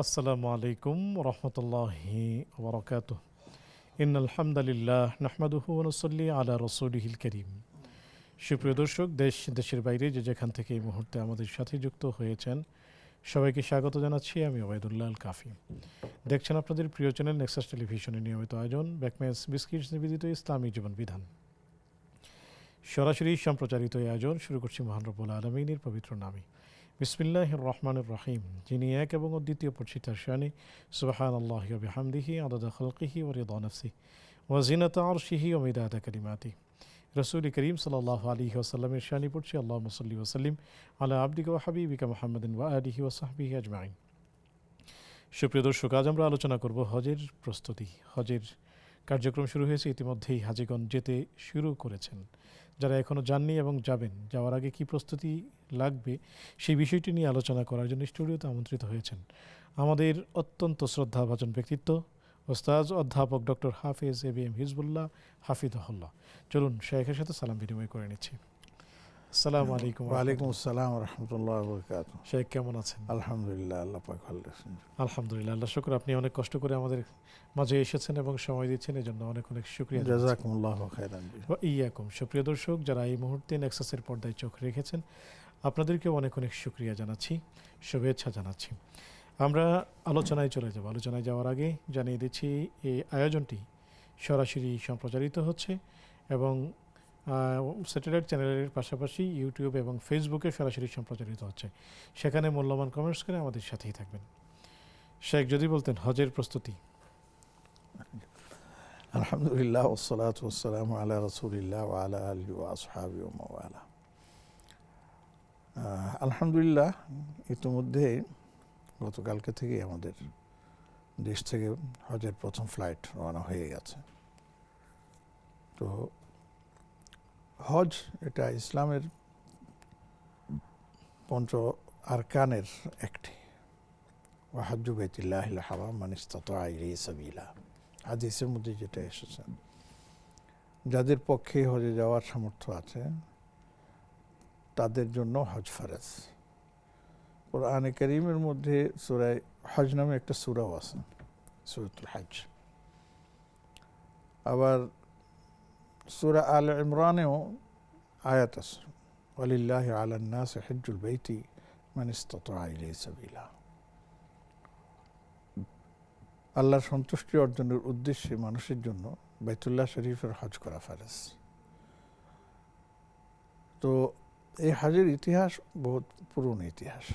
আসসালামু আলাইকুম রহমতুল্লাহি ওবরাকাতুহ। ইন্নাল হামদালিল্লাহ নাহমাদুহু ওয়া নুসাল্লি আলা রাসূলিহিল কারীম। সুপ্রিয় দর্শক, দেশের বাইরে যে যেখান থেকে এই মুহূর্তে আমাদের সাথে যুক্ত হয়েছেন সবাইকে স্বাগত জানাচ্ছি। আমি ওবায়দুল্লাহ আল কাফি। দেখছেন আপনাদের প্রিয় চ্যানেল নেক্সাস টেলিভিশনের নিয়মিত আয়োজন ব্যাকম্যাচ বিস্কিটস নিবেদিত ইসলামী জীবন বিধান। সরাসরি সম্প্রচারিত এই আয়োজন শুরু করছি মহান রব্বুল আলামিনের পবিত্র নামে। বিসমিল্লাহির রহমানির রহিম। যিনি এক এবং অদ্বিতীয়, পড়ছি তার শানে। সুবহানাল্লাহি ওয়া বিহামদিহি আদাদা খালকিহি ওয়া রিদা নাফসিহি ওয়া জিনাতা আরশিহি ওয়া মিদাদা কালিমাতিহি। রাসূল করিম সাল্লাল্লাহু আলাইহি ওয়াসাল্লামের শানে পড়ছি আল্লাহুম্মা সাল্লি ওয়া সাল্লিম আলা আবদিকা ওয়া হাবিবিকা মুহাম্মাদিন ওয়া আলিহি ওয়া সাহবিহি আজমাইন। সুপ্রিয় দর্শক, আজ আমরা আলোচনা করব হজের প্রস্তুতি। হজের কার্যক্রম শুরু হয়েছে, ইতিমধ্যেই হাজিগণ যেতে শুরু করেছেন। যারা এখনও যাননি এবং যাবেন, যাওয়ার আগে কী প্রস্তুতি লাগবে সেই বিষয়টি নিয়ে আলোচনা করার জন্য স্টুডিওতে আমন্ত্রিত হয়েছেন আমাদের অত্যন্ত শ্রদ্ধাভাজন ব্যক্তিত্ব ওস্তাদ অধ্যাপক ডক্টর হাফেজ এবিএম হিজবুল্লাহ হাফিজাহুল্লাহ। চলুন শেখের সাথে সালাম বিনিময় করে নিচ্ছি। আসসালামু আলাইকুম। ওয়ালাইকুম আসসালাম রহমতুল্লাহ বরকাত। শেখ কেমন আছেন? আলহামদুলিল্লাহ, আল্লাহ পাক ভালো রাখছেন। আলহামদুলিল্লাহ, আল্লাহ শুকর। আপনি অনেক কষ্ট করে আমাদের মাঝে এসেছেন এবং সময় দিচ্ছেন, এই জন্য অনেক অনেক শুকরিয়া। জাযাকুমুল্লাহু খাইরান। ইয়াকুম। সুপ্রিয় দর্শক, যারা এই মুহূর্তে নেক্সাসের পর্দায় চোখ রেখেছেন আপনাদেরকেও অনেক অনেক শুকরিয়া জানাচ্ছি, শুভেচ্ছা জানাচ্ছি। আমরা আলোচনায় চলে যাব। আলোচনায় যাওয়ার আগে জানিয়ে দিচ্ছি এই আয়োজনটি সরাসরি সম্প্রচারিত হচ্ছে এবং স্যাটেলাইট চ্যানেলের পাশাপাশি ইউটিউব এবং ফেসবুকে সরাসরি সম্প্রচারিত হচ্ছে। সেখানে মূল্যবান কমেন্টস করে আমাদের সাথেই থাকবেন। শেখ, যদি বলতেন হজের প্রস্তুতি। আলহামদুলিল্লাহ ওয়াসসালাতু ওয়াসসালামু আলা রাসূলিল্লাহ ওয়া আলা আলিহি ওয়া আসহাবিহি ওয়া মাওয়ালা। আলহামদুলিল্লাহ, ইতিমধ্যে গতকালকে থেকেই আমাদের দেশ থেকে হজের প্রথম ফ্লাইট রওনা হয়ে গেছে। তো হজ এটা ইসলামের পঞ্চ আরকানের একটি। ওয়া হাজ্জু বাইতিল্লাহিল হারাম মান ইসতাতা ইলাইহি সাবিলা, হাদিসের মধ্যে যেটা এসেছে, যাদের পক্ষে হজে যাওয়ার সামর্থ্য আছে তাদের জন্য হজ ফরজ। কোরআনে কারীমের মধ্যে সূরা হজ নামে একটা সূরাও আছে, সূরাতুল হজ। আবার সূরা আলে ইমরানেও আয়াত আছে, ওয়ালিল্লাহি আলান নাসি হিজ্জুল বাইতি মান ইসতাতা ইলাইহি সাবিলা। আল্লাহর সন্তুষ্টি অর্জনের উদ্দেশ্যে মানুষের জন্য বাইতুল্লাহ শরীফের হজ করা ফরজ। তো এই হজের ইতিহাস বহুত পুরনো ইতিহাস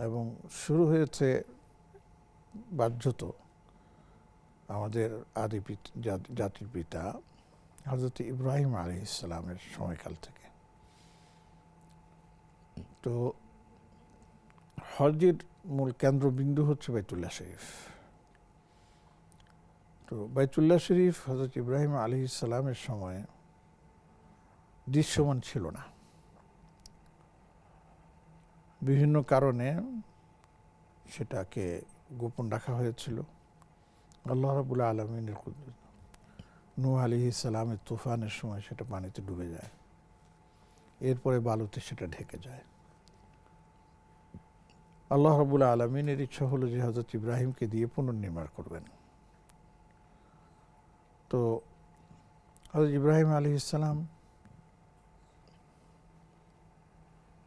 এবং শুরু হয়েছে বাহ্যত আমাদের আদি জাতির পিতা হযরত ইব্রাহিম আলাইহিস সালামের সময়কাল থেকে। তো হজের মূল কেন্দ্রবিন্দু হচ্ছে বাইতুল্লাহ শরীফ। তো বাইতুল্লাহ শরীফ হযরত ইব্রাহিম আলাইহিস সালামের সময় দৃশ্যমান ছিল না। বিভিন্ন কারণে সেটাকে গোপন রাখা হয়েছিল। আল্লাহ রাব্বুল আলামিনের কুদরত, নূহ আলাইহিস সালামের তুফানের সময় সেটা পানিতে ডুবে যায়, এরপরে বালুতে সেটা ঢেকে যায়। আল্লাহ রাব্বুল আলামিনের ইচ্ছা হলো যে হযরত ইব্রাহিমকে দিয়ে পুনর্নির্মাণ করবেন। তো হযরত ইব্রাহিম আলাইহিস সালাম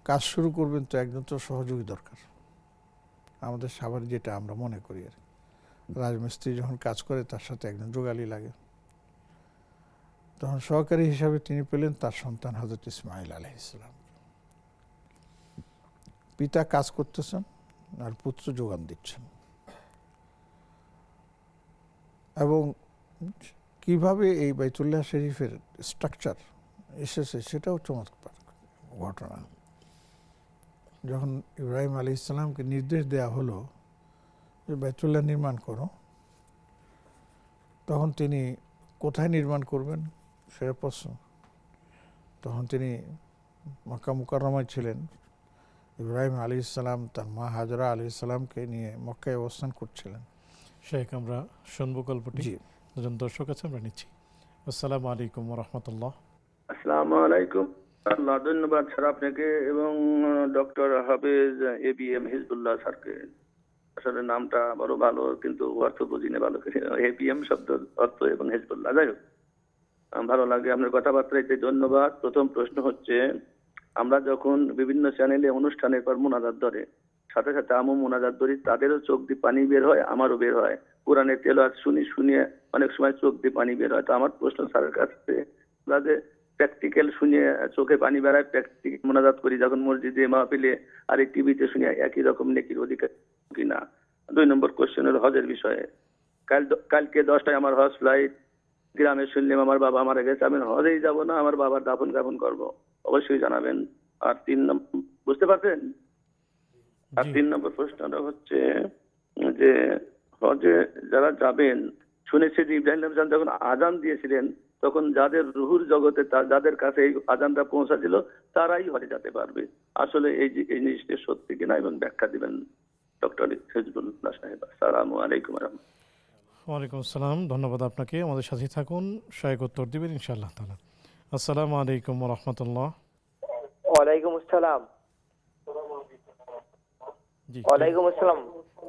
কাজ শুরু করবেন, তো একজন তো সহযোগী দরকার। আমাদের সবার যেটা আমরা মনে করি, আর রাজমিস্ত্রি যখন কাজ করে তার সাথে একজন যোগালি লাগে। তখন সহকারী হিসাবে তিনি পেলেন তার সন্তান হযরত ইসমাঈল আলাইহিস সালাম। পিতা কাজ করতেছেন আর পুত্র যোগান দিচ্ছেন। এবং কিভাবে এই বাইতুল্লাহ শরীফের স্ট্রাকচার এসেছে সেটাও চমৎকার ঘটনা। যখন ইব্রাহিম আলাইহিস সালামকে নির্দেশ দেওয়া হলো যে বাইতুল্লাহ নির্মাণ করো, তখন তিনি কোথায় নির্মাণ করবেন সেটা প্রশ্ন। তখন তিনি মক্কা মুকাররমায় ছিলেন। ইব্রাহিম আলাইহিস সালাম তার মা হাজরা আলাইহিস সালামকে নিয়ে মক্কায় অবস্থান করছিলেন। শেখ, আমরা শুনবো গল্পটি। দুজন দর্শক আছে, আমরা নিচ্ছি। আসসালামু আলাইকুম ওয়া রাহমাতুল্লাহ। আসসালামু আলাইকুম। আল্লাহ ধন্যবাদ স্যার আপনাকে এবং ডক্টর হাফেজ এবিএম হিজবুল্লাহ স্যারকে আসলে নামটা বড় ভালো, কিন্তু অর্থ বুঝি না ভালো করে। এপিএম শব্দ অর্থ এবং হেজবুল্লাহ, যাই হোক, ভালো লাগে আপনার কথাবার্তাতে, ধন্যবাদ। প্রথম প্রশ্ন হচ্ছে, আমরা যখন বিভিন্ন চ্যানেলে অনুষ্ঠানের পর মোনাজাত ধরে, সাথে সাথে আমু মোনাজাত ধরি, তাদেরও চোখ দিয়ে পানি বের হয়, আমারও বের হয়। কোরআনের তেলাওয়াত শুনি, শুনিয়ে অনেক সময় চোখ দিয়ে পানি বের হয়। তো আমার প্রশ্ন স্যারের কাছে, আমরা যে প্র্যাকটিক্যাল শুনিয়ে চোখে পানি বেড়ায়, প্র্যাকটিক্যাল মোনাজাত করি যখন মসজিদে মাহফিলে, আর এই টিভিতে শুনিয়ে একই রকম নেকির অধিকার কিনা? 2 নম্বর কোশ্চেন হলো হজের বিষয়ে। কালকে 10টায় আমার হজ ফ্লাইট। গ্রামে শুনলাম আমার বাবা মারা গেছে, আমি হজেই যাব না, আমার বাবার দাফন কাফন করব, অবশ্যই জানাবেন। আর 3 নম্বর, বুঝতে পারছেন? আর জি 3 নম্বর প্রশ্নটা হচ্ছে যে, হজে যারা যাবেন, শুনেছি যে ইব্রাহিম আলাইহিস সালাম যখন আজান দিয়েছিলেন, তখন যাদের রুহুর জগতে যাদের কাছে এই আজানটা পৌঁছাছিল, তারাই হজে যেতে পারবে। আসলে এই জিনিসটা সত্যি কিনা এবং ব্যাখ্যা দিবেন ডক্টর হেজবুল্লাহ সাহেব। আসসালামু আলাইকুম ওয়া রাহমাতুল্লাহ। ওয়ালাইকুম আসসালাম, ধন্যবাদ আপনাকে। আমাদের সাথে থাকুন, শায়েক উত্তর দিবেন ইনশাআল্লাহ তাআলা। আসসালামু আলাইকুম ওয়া রাহমাতুল্লাহ। ওয়ালাইকুম আসসালাম। জি, ওয়ালাইকুম আসসালাম।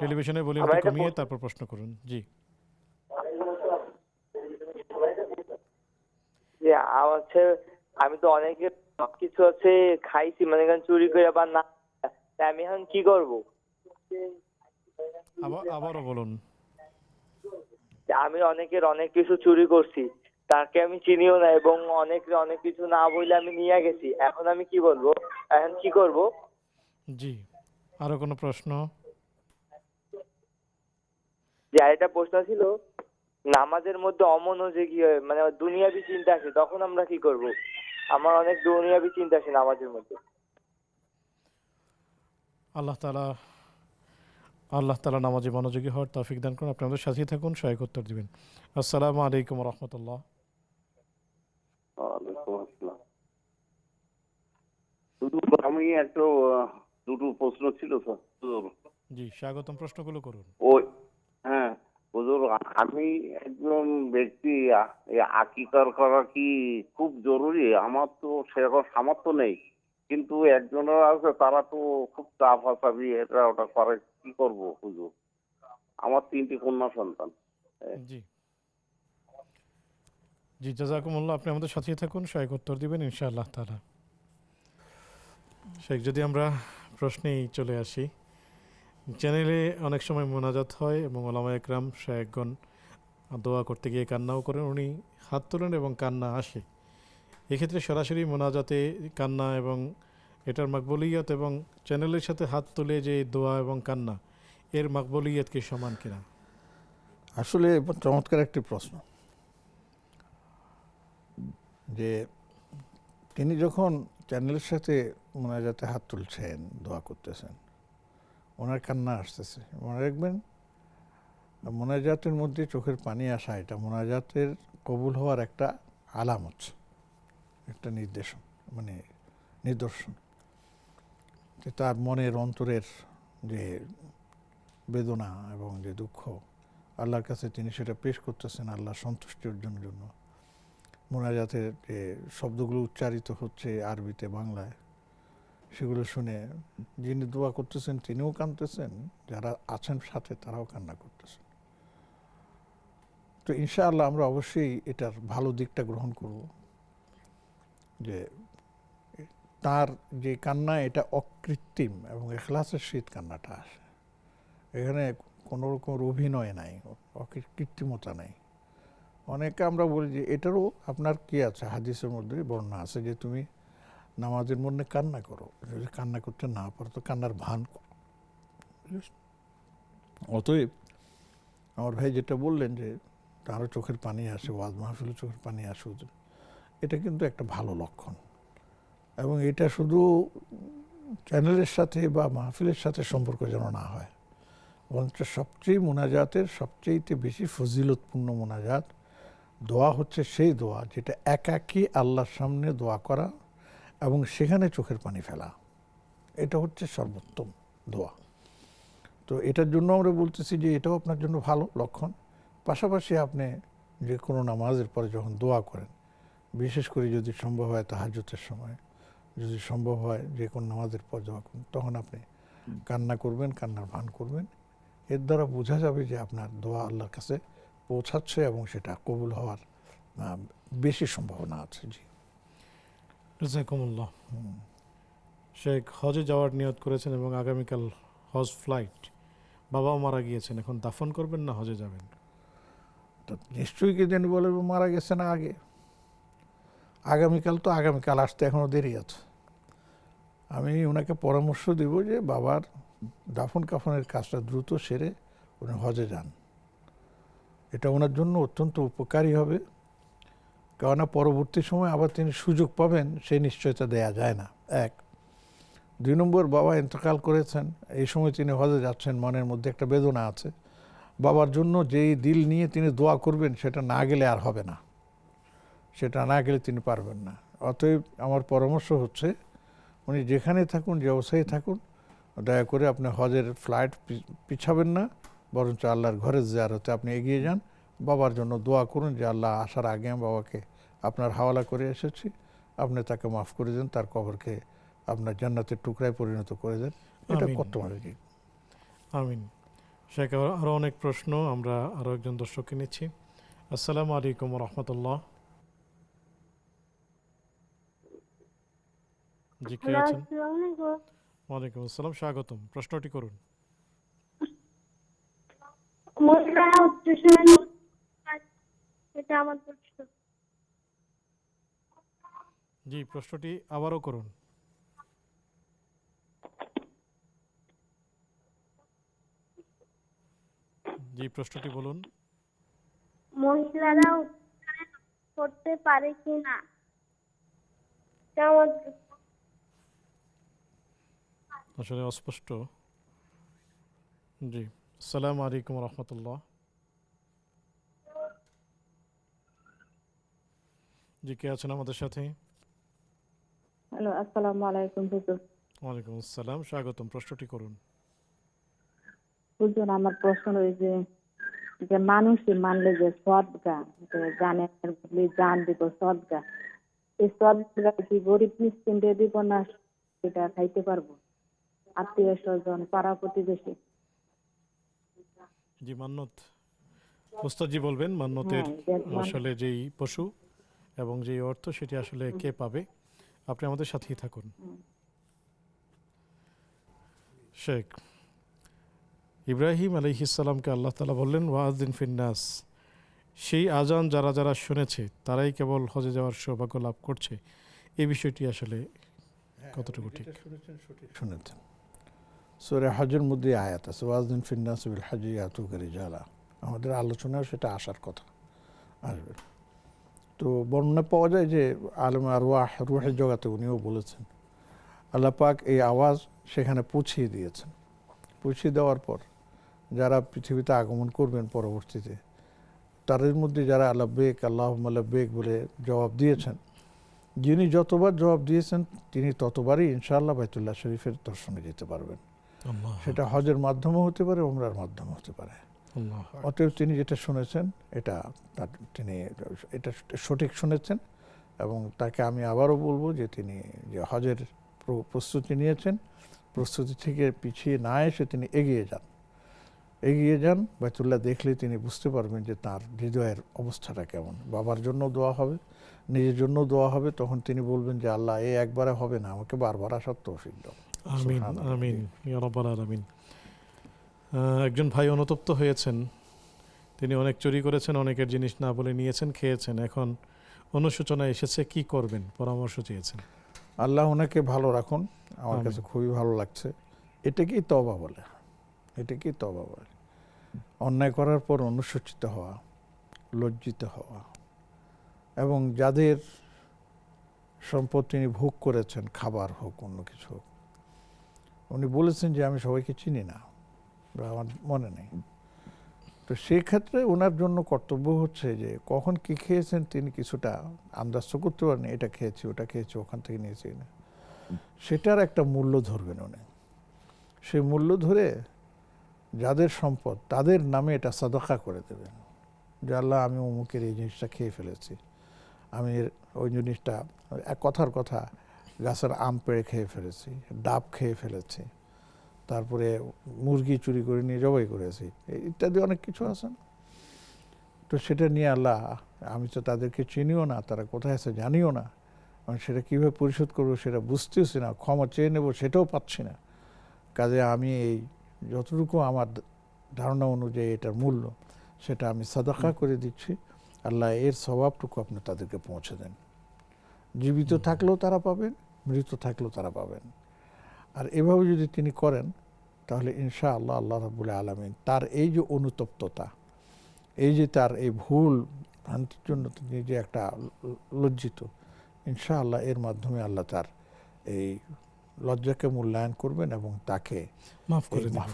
টেলিভিশনের আমার ভলিউমটা একটা কমিয়ে তারপর প্রশ্ন করুন। জি যে হচ্ছে, আমি তো অনেকের সবকিছু আছে খাইছি, মানে এখানে চুরি করে বা না, তা আমি এখন কি করব? আবারও বলুন। যে আমি অনেকের অনেক কিছু চুরি করছি, তাকে আমি চিনিও না, এবং অনেক অনেক কিছু না বলে আমি নিয়ে গেছি। এখন আমি কি বলবো? এখন কি করব? জি, আরো কোনো প্রশ্ন? যে আরেকটা প্রশ্ন ছিল, নামাজের মধ্যে অমনোযোগী হয়, মানে দুনিয়াবি চিন্তা আসে, তখন আমরা কি করব? আমার অনেক দুনিয়াবি চিন্তা আসে নামাজের মধ্যে। আল্লাহ তাআলা নামাজে মনোযোগী হওয়ার তৌফিক দান করুন। আপনি আমাদের সাথেই থাকুন, শায়েক উত্তর দিবেন। আসসালামু আলাইকুম ওয়া রাহমাতুল্লাহ। ওয়ালাইকুম আসসালাম। শুধু আমি একটা দুটো প্রশ্ন ছিল স্যার। হুজুর, জি, স্বাগতম, প্রশ্নগুলো করুন। ওই হ্যাঁ হুজুর, আমি একজন ব্যক্তি, এই আকিকার করা কি খুব জরুরি? আমার তো সেরকম সামর্থ্য নেই, কিন্তু একজনের আছে, তারা তো খুব চাপ হাসাবি, এটা ওটা করে, কি করব হুজুর? আমার 3টি কন্যা সন্তান। জি জি, জাযাকুমুল্লাহ। আপনি আমাদের সাথেই থাকুন, শায়েক উত্তর দিবেন ইনশাআল্লাহ তাআলা। শেখ, যদি আমরা প্রশ্নেই চলে আসি, চ্যানেলে অনেক সময় মোনাজাত হয় এবং ওলামা একরাম শায়েকগণ দোয়া করতে গিয়ে কান্নাও করেন। উনি হাত তোলেন এবং কান্না আসে। এক্ষেত্রে সরাসরি মোনাজাতে কান্না এবং এটার মাকবুলিয়ত এবং চ্যানেলের সাথে হাত তুলে যে দোয়া এবং কান্না, এর মাকবুলিয়ত কি সমান কিনা? আসলে চমৎকার একটি প্রশ্ন। যে তিনি যখন চ্যানেলের সাথে মোনাজাতে হাত তুলছেন, দোয়া করতেছেন, ওনার কান্না আসতেছে, মনে রাখবেন মোনাজাতের মধ্যে চোখের পানি আসা এটা মোনাজাতের কবুল হওয়ার একটা আলামত, একটা নির্দেশন, মানে নিদর্শন, যে তার মনের অন্তরের যে বেদনা এবং যে দুঃখ, আল্লাহর কাছে তিনি সেটা পেশ করতেছেন আল্লাহর সন্তুষ্টি অর্জনের জন্য। মোনাজাতের যে শব্দগুলো উচ্চারিত হচ্ছে আরবিতে, বাংলায়, সেগুলো শুনে যিনি দোয়া করতেছেন তিনিও কাঁদতেছেন, যারা আছেন সাথে তারাও কান্না করতেছেন। তো ইনশাআল্লাহ আমরা অবশ্যই এটার ভালো দিকটা গ্রহণ করব, যে তার যে কান্না এটা অকৃত্রিম এবং এখলাসের সহিত কান্নাটা আসে। এখানে কোনো রকমের অভিনয় নাই, কৃত্রিমতা নাই। অনেকে আমরা বলি যে এটারও আপনার কি আছে, হাদিসের মধ্যে বর্ণনা আছে যে তুমি নামাজের মধ্যে কান্না করো, যদি কান্না করতে না পারো তো কান্নার ভান করো। অতএব আমার ভাই যেটা বললেন যে তারও চোখের পানি আসে, ওয়াজ মাহফিলে চোখের পানি আসে, এটা কিন্তু একটা ভালো লক্ষণ। এবং এটা শুধু চ্যানেলের সাথে বা মাহফিলের সাথে সম্পর্ক যেন না হয়, বরঞ্চ সবচেয়ে মোনাজাতের সবচেয়ে বেশি ফজিলতপূর্ণ মোনাজাত দোয়া হচ্ছে সেই দোয়া যেটা একাকী আল্লাহর সামনে দোয়া করা এবং সেখানে চোখের পানি ফেলা, এটা হচ্ছে সর্বোত্তম দোয়া। তো এটার জন্য আমরা বলতেছি যে এটাও আপনার জন্য ভালো লক্ষণ। পাশাপাশি আপনি যে কোনো নামাজের পরে যখন দোয়া করেন, বিশেষ করে যদি সম্ভব হয় তাহাজ্জুদের সময়, যদি সম্ভব হয় যে কোনো নামাজের পর দোয়া করেন, তখন আপনি কান্না করবেন, কান্নার ভান করবেন। এর দ্বারা বোঝা যাবে যে আপনার দোয়া আল্লাহর কাছে পৌঁছাচ্ছে এবং সেটা কবুল হওয়ার বেশি সম্ভাবনা আছে। জি, জাযাকুমুল্লাহ। শেখ হজে যাওয়ার নিয়ত করেছেন এবং আগামীকাল হজ ফ্লাইট, বাবাও মারা গিয়েছেন, এখন দাফন করবেন না হজে যাবেন? তো নিশ্চয়ই কি যেন বলে মারা গেছে না আগে, আগামীকাল তো আগামীকাল আসতে এখনো দেরি আছে। আমি ওনাকে পরামর্শ দেব যে বাবার দাফন কাফনের কাজটা দ্রুত সেরে উনি হজে যান, এটা ওনার জন্য অত্যন্ত উপকারী হবে। কেননা পরবর্তী সময় আবার তিনি সুযোগ পাবেন সেই নিশ্চয়তা দেয়া যায় না, এক। 2 নম্বর, বাবা ইন্তেকাল করেছেন, এই সময় তিনি হজে যাচ্ছেন, মনের মধ্যে একটা বেদনা আছে। বাবার জন্য যেই দিল নিয়ে তিনি দোয়া করবেন সেটা না গেলে আর হবে না, সেটা না গেলে তিনি পারবেন না। অতএব আমার পরামর্শ হচ্ছে উনি যেখানে থাকুন, যে অবস্থায় থাকুন, দয়া করে আপনি হজের ফ্লাইট পিছাবেন না, বরঞ্চ আল্লাহর ঘরের জিয়ারতে আপনি এগিয়ে যান। বাবার জন্য দোয়া করুন যে আল্লাহ আসার আগে আমি বাবাকে আপনার হাওয়ালা করে এসেছি, আপনি তাকে মাফ করে দেন, তার কবরকে আপনার জান্নাতের টুকরায় পরিণত করে দেন। এটা আমিন। করতে পারে। আমিন। শেখ, আরও অনেক প্রশ্ন, আমরা আরও একজন দর্শককে নিচ্ছি। আসসালামু আলাইকুম রহমতুল্লাহ। জি, কে আছেন? ওয়ালাইকুম আসসালাম, স্বাগতম। প্রশ্নটি করুন। এটা আমার প্রশ্ন। জি, প্রশ্নটি আবারও করুন। জি, প্রশ্নটি বলুন। মহিলারা উচ্চারণ করতে পারে কিনা? এটা আমার প্রশ্ন। আসলে অস্পষ্ট। জি, আসসালামু আলাইকুম রহমতুল্লাহ। জি, কে আছেন আমাদের সাথে? হ্যালো, আসসালামু আলাইকুম হুজুর। ওয়ালাইকুম আসসালাম, স্বাগতম। প্রশ্নটি করুন। হুজুর, আমার প্রশ্ন হলো যে মানুষই মানলে যে সদকা, যে জানের বদলে জান দিব সদকা, এই সদকা কি গরিব মিসকিনদের দিব না সেটা খাইতে পারবো? আত্মীয় স্বজন, পাড়া প্রতিবেশী। জি, মান্নত উস্তাদজি বলবেন মান্নতের আসলে যেই পশু এবং যেই অর্থ সেটি আসলে কে পাবে। আপনি আমাদের সাথেই থাকুন। শেখ, ইব্রাহিম আলাইহিসসালামকে আল্লাহ তাআলা বললেন ওয়াযিন ফিন্নাস, সেই আজান যারা যারা শুনেছে তারাই কেবল হজে যাওয়ার সৌভাগ্য লাভ করছে। এই বিষয়টি আসলে কতটুকু ঠিক? শুনেছেন, সূরা হজের মধ্যে আয়াত আছে ওয়াযিন ফিন্নাস বিল হাজ্জি ইয়াতুকা রিজালা। আমাদের আলোচনায় সেটা আসার কথা আসবে। তো বর্ণনা পাওয়া যায় যে আলম আরওয়াহ, রুহের জগতে উনিও বলেছেন, আল্লাহ পাক এই আওয়াজ সেখানে পৌঁছিয়ে দিয়েছেন। পৌঁছিয়ে দেওয়ার পর যারা পৃথিবীতে আগমন করবেন পরবর্তীতে, তাদের মধ্যে যারা লাব্বেক আল্লাহুম্মা লাব্বেক বলে জবাব দিয়েছেন, যিনি যতবার জবাব দিয়েছেন তিনি ততবারই ইনশাআল্লাহ বাইতুল্লাহ শরীফের দর্শনে যেতে পারবেন। সেটা হজের মাধ্যমে হতে পারে, ওমরার মাধ্যমে হতে পারে। অতএব তিনি যেটা শুনেছেন এটা তিনি এটা সঠিক শুনেছেন, এবং তাকে আমি আবারও বলবো যে তিনি যে হজের প্রস্তুতি নিয়েছেন, প্রস্তুতি থেকে পিছিয়ে না এসে তিনি এগিয়ে যান। বাইতুল্লাহ দেখলে তিনি বুঝতে পারবেন যে তার হৃদয়ের অবস্থাটা কেমন। বাবার জন্য দোয়া হবে, নিজের জন্য দোয়া হবে, তখন তিনি বলবেন যে আল্লাহ এই একবারে হবে না, আমাকে বারবার আসার তৌফিক দাও। আমিন আমিন ইয়া রাব্বাল আলামিন। একজন ভাই অনুতপ্ত হয়েছেন, তিনি অনেক চুরি করেছেন, অনেকের জিনিস না বলে নিয়েছেন, খেয়েছেন, এখন অনুশোচনা এসেছে, কি করবেন পরামর্শ চেয়েছেন। আল্লাহ ওনাকে ভালো রাখুন, আমার কাছে খুবই ভালো লাগছে। এটাকেই তওবা বলে, অন্যায় করার পর অনুশোচিত হওয়া, লজ্জিত হওয়া, এবং যাদের সম্পদ তিনি ভোগ করেছেন, খাবার হোক অন্য কিছু হোক, উনি বলেছেন যে আমি সবাইকে চিনি না, আমার মনে নেই। তো সেই ক্ষেত্রে ওনার জন্য কর্তব্য হচ্ছে যে কখন কি খেয়েছেন তিনি কিছুটা আন্দাজ করতে পারেন, এটা খেয়েছি ওটা খেয়েছি ওখান থেকে নিয়েছি না, সেটার একটা মূল্য ধরবেন উনি। সেই মূল্য ধরে যাদের সম্পদ তাদের নামে এটা সাদাকা করে দেবেন, যে আল্লাহ আমি অমুকের এই জিনিসটা খেয়ে ফেলেছি, আমি ওই জিনিসটা কথার কথা গাছের আম পেড়ে খেয়ে ফেলেছি, ডাব খেয়ে ফেলেছি, তারপরে মুরগি চুরি করে নিয়ে জবাই করেছি, ইত্যাদি অনেক কিছু আছে না? তো সেটা নিয়ে আল্লাহ, আমি তো তাদেরকে চিনিও না, তারা কোথায় আছে জানিও না, আমি সেটা কীভাবে পরিশোধ করবো সেটা বুঝতেছি না, ক্ষমা চেয়ে নেবো সেটাও পাচ্ছি না। কাজে আমি এই যতটুকু আমার ধারণা অনুযায়ী এটার মূল্য, সেটা আমি সাদাকা করে দিচ্ছি, আল্লাহ এর স্বভাবটুকু আপনি তাদেরকে পৌঁছে দেন। জীবিত থাকলেও তারা পাবেন, মৃত থাকলেও তারা পাবেন। আর এভাবে যদি তিনি করেন তাহলে ইনশাআল্লাহ আল্লাহ রাব্বুল আলামিন তার এই যে অনুতপ্ততা, এই যে তার এই ভুল ভ্রান্তির জন্য তিনি যে একটা লজ্জিত, ইনশাআল্লাহ এর মাধ্যমে আল্লাহ তার এই লজ্জাকে মূল্যায়ন করবেন এবং তাকে মাফ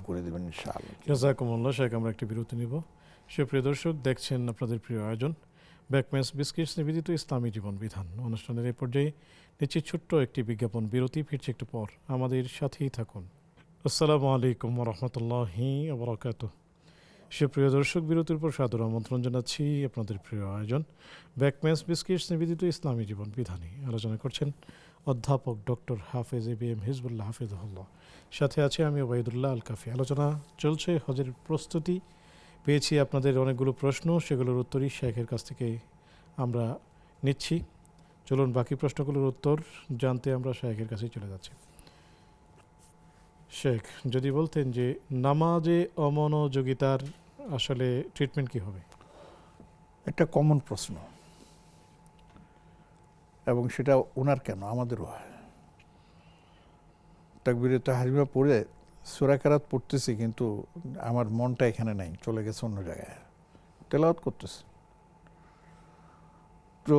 করে দেবেন ইনশাআল্লাহ। জাযাকুমুল্লাহ। শেখ, আমরা একটি বিরতি নিব। সুপ্রিয় দর্শক, দেখছেন আপনাদের প্রিয় আয়োজন ব্যাকম্যাচ বিস্কিটস নিবেদিত ইসলামী জীবন বিধান অনুষ্ঠানের এই পর্যায়ে নিচ্ছি ছোট্ট একটি বিজ্ঞাপন বিরতি। ফিরছে একটু পর, আমাদের সাথেই থাকুন। আসসালামু আলাইকুম ওয়া রাহমাতুল্লাহি ওয়া বারাকাতুহু। সুপ্রিয় দর্শক, বিরতির পর সাদর আমন্ত্রণ জানাচ্ছি আপনাদের প্রিয় আয়োজন ব্যাকম্যাচ বিস্কিটস নিবেদিত ইসলামী জীবন বিধানে। আলোচনা করছেন অধ্যাপক ডক্টর হাফেজ এবিএম হিজবুল্লাহ হাফিজুল্লাহ, সাথে আছে আমি ওবায়দুল্লাহ আল কাফি। আলোচনা চলছে হজের প্রস্তুতি। পেয়েছি আপনাদের অনেকগুলো প্রশ্ন, সেগুলোর উত্তরই শেখের কাছ থেকে আমরা নিচ্ছি। চলুন বাকি প্রশ্নগুলোর উত্তর জানতে আমরা শেখের কাছেই চলে যাচ্ছি। শেখ, যদি বলতেন যে নামাজে অমনোযোগিতার আসলে ট্রিটমেন্ট কি হবে? একটা কমন প্রশ্ন, এবং সেটা ওনার কেন আমাদেরও হয়। তাকবীরে তাহরিমা পড়ে সূরা কেরাত পড়তেছি, কিন্তু আমার মনটা এখানে নাই, চলে গেছে অন্য জায়গায়, তেলাওয়াত করতেছে। তো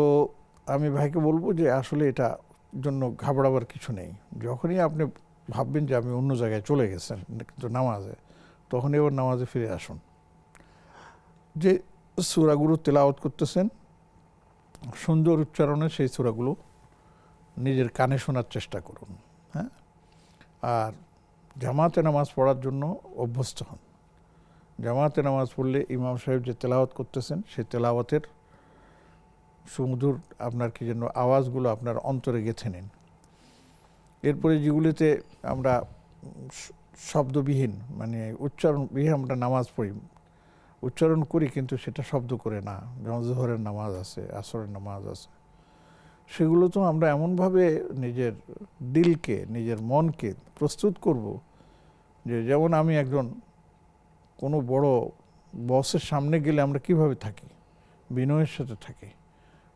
আমি ভাইকে বলবো যে আসলে এটা জন্য ঘাবড়াবার কিছু নেই। যখনই আপনি ভাববেন যে আমি অন্য জায়গায় চলে গেছেন কিন্তু নামাজে, তখন এবার নামাজে ফিরে আসুন। যে সূরাগুলো তেলাওয়াত করতেছেন সুন্দর উচ্চারণে সেই সূরাগুলো নিজের কানে শোনার চেষ্টা করুন। হ্যাঁ, আর জামাতে নামাজ পড়ার জন্য অভ্যস্ত হন। জামাতে নামাজ পড়লে ইমাম সাহেব যে তেলাওয়াত করতেছেন সেই তেলাওয়াতের সুমধুর আপনার কি যেন আওয়াজগুলো আপনার অন্তরে গেঁথে নিন। এরপরে যেগুলিতে আমরা শব্দবিহীন মানে উচ্চারণবিহীন আমরা নামাজ পড়ি, উচ্চারণ করি কিন্তু সেটা শব্দ করে না, যেমন জোহরের নামাজ আছে, আসরের নামাজ আছে, সেগুলো তো আমরা এমনভাবে নিজের দিলকে, নিজের মনকে প্রস্তুত করব যে, যেমন আমি একজন কোনো বড় বসের সামনে গেলে আমরা কিভাবে থাকি, বিনয়ের সাথে থাকি,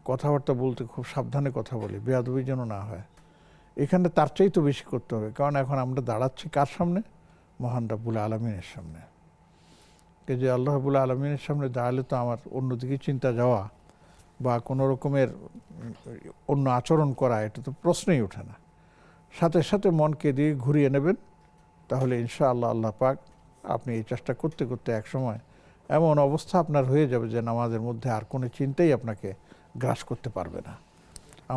কথাবার্তা বলতে খুব সাবধানে কথা বলি, বেয়াদবি যেন না হয়। এখানে তার চাইতে বেশি করতে হবে, কারণ এখন আমরা দাঁড়াচ্ছি কার সামনে? মহান রাব্বুল আলামিনের সামনে। যে আল্লাহ রাব্বুল আলামিনের সামনে দাঁড়ালে তো আমার অন্যদিকে চিন্তা যাওয়া বা কোনো রকমের অন্য আচরণ করা, এটা তো প্রশ্নই ওঠে না। সাথে সাথে মনকে দিয়ে ঘুরিয়ে নেবেন, তাহলে ইনশাআল্লাহ আল্লাহ পাক আপনি এই চেষ্টা করতে করতে একসময় এমন অবস্থা আপনার হয়ে যাবে যে নামাজের মধ্যে আর কোনো চিন্তাই আপনাকে গ্রাস করতে পারবে না।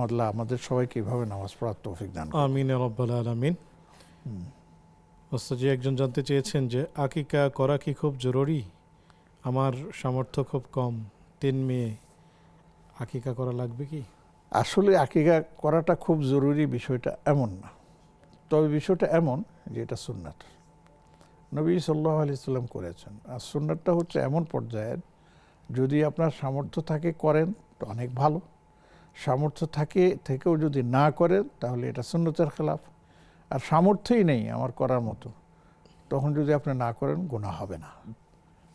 আল্লাহ আমাদের সবাইকে এইভাবে নামাজ পড়ার তৌফিক দান করুন। আমিন ইয়া রাব্বাল আলামিন। ওস্তাদজি একজন জানতে চেয়েছেন যে আকিকা করা কি খুব জরুরি? আমার সামর্থ্য খুব কম, 3 মেয়ে, আকিকা করা লাগবে কি? আসলে আকিকা করাটা খুব জরুরি বিষয়টা এমন না, তবে বিষয়টা এমন যে এটা সুন্নাত, নবী সাল্লাল্লাহু আলাইহি সাল্লাম করেছেন। আর সুন্নাতটা হচ্ছে এমন পর্যায়ের, যদি আপনার সামর্থ্য থাকে করেন তো অনেক ভালো, সামর্থ্য থেকেও যদি না করেন তাহলে এটা সুন্নতের খেলাফ। আর সামর্থ্যই নেই আমার করার মতো, তখন যদি আপনি না করেন গুনাহ হবে না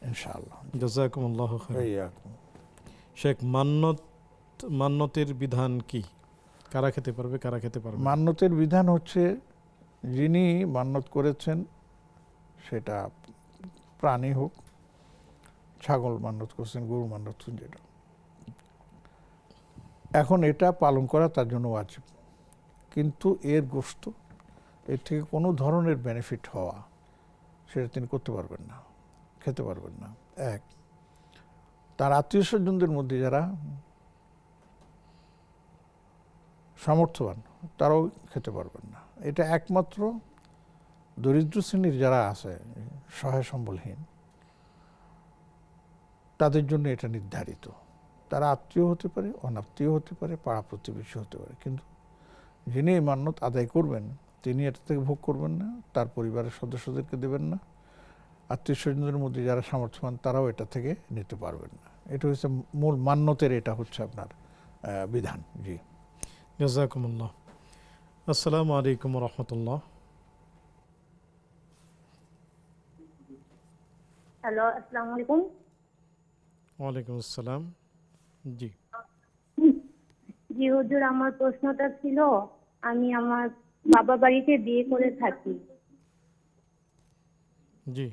ইনশাআল্লাহ। জাযাকুমুল্লাহু খাইরান। ইয়াকুম। শেখ, মান্যতের বিধান কি? কারা খেতে পারবে, কারা খেতে পারবে? মান্যতের বিধান হচ্ছে, যিনি মান্যত করেছেন সেটা প্রাণী হোক, ছাগল মান্যত করছেন, গরু মান্যত করছেন, যেটা এখন এটা পালন করা তার জন্য ওয়াজিব। কিন্তু এর গোশত, এর থেকে কোনো ধরনের বেনিফিট হওয়া, সেটা তিনি করতে পারবেন না, খেতে পারবেন না। এক, তার আত্মীয় স্বজনদের মধ্যে যারা সামর্থ্যবান তারাও খেতে পারবেন না। এটা একমাত্র দরিদ্র শ্রেণীর যারা আছে, সহায় সম্বলহীন, তাদের জন্য এটা নির্ধারিত। তারা আত্মীয় হতে পারে, অনাত্মীয় হতে পারে, পাড়া প্রতিবেশী হতে পারে, কিন্তু যিনি মান্যত আদায় করবেন তিনি এটা থেকে ভোগ করবেন না, তার পরিবারের সদস্যদেরকে দেবেন না, আত্মীয় স্বজনদের মধ্যে যারা সামর্থ্যবান তারাও এটা থেকে নিতে পারবেন না। এটা হচ্ছে মূল মান্যতের, এটা হচ্ছে আপনার বিধান। জি, জাযাকুমুল্লাহ। আসসালামু আলাইকুম রহমতুল্লাহ। হ্যালো, আসসালামু আলাইকুম। ওয়ালাইকুম আসসালাম। জি জি হুজুর, আমার প্রশ্নটা ছিল, আমি আমার বাবা বাড়িতে বিয়ে করে থাকি। জি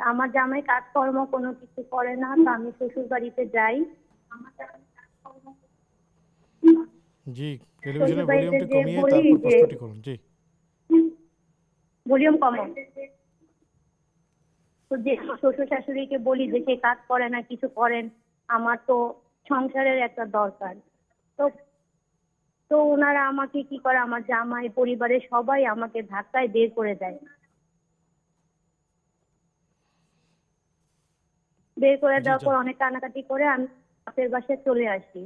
আমার জামাই কাজকর্ম কোনো কিছু করে না, তো আমি শ্বশুর বাড়িতে যাই। জি টেলিভিশনের শ্বশুর বাড়িতে ভলিউমটা যে কমিয়ে বলি তারপর যে প্রশ্নটি করুন। জি ভলিউম কমো, তো যে শ্বশুর শাশুড়িকে বলি যে সে কাজ করে না, কিছু করেন, আমার তো সংসারের একটা দরকার। তো তো ওনারা আমাকে কি করে, আমার জামাই পরিবারের সবাই আমাকে ধাক্কায় বের করে দেয়। বের করে জি দেওয়ার পর অনেক কানাকাটি করে আমি বাপের বাসায় চলে আসি।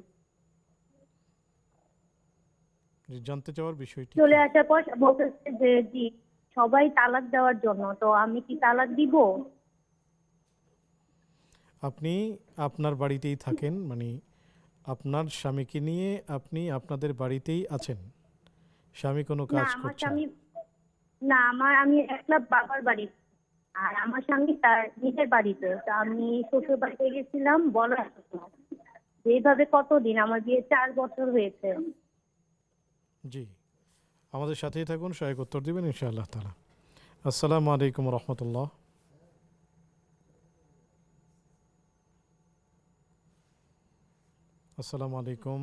জি, জানতে চাওয়ার বিষয়টি চলে কি? আসার পর বলতেছে যে জি সবাই তালাক দেওয়ার জন্য, তো আমি কি তালাক দিব? আপনি আপনার বাড়িতেই থাকেন, মানে আপনার স্বামীকে নিয়ে আপনি আপনাদের বাড়িতেই আছেন, স্বামী কোনো না, কাজ আমার করছে না? স্বামী, না আমি একলা বাবার বাড়ি, আর আমার স্বামী তার নিজের বাড়িতে। তো আমি শ্বশুর বাড়িতে গেছিলাম বলার জন্য। এইভাবে কতদিন, আমার বিয়ে 4 বছর হয়েছে। জি, আমাদের সাথেই থাকুন, সহায়ক উত্তর দিবেন ইনশাআল্লাহ তাআলা। আসসালামু আলাইকুম রহমতুল্লাহ। আসসালামু আলাইকুম।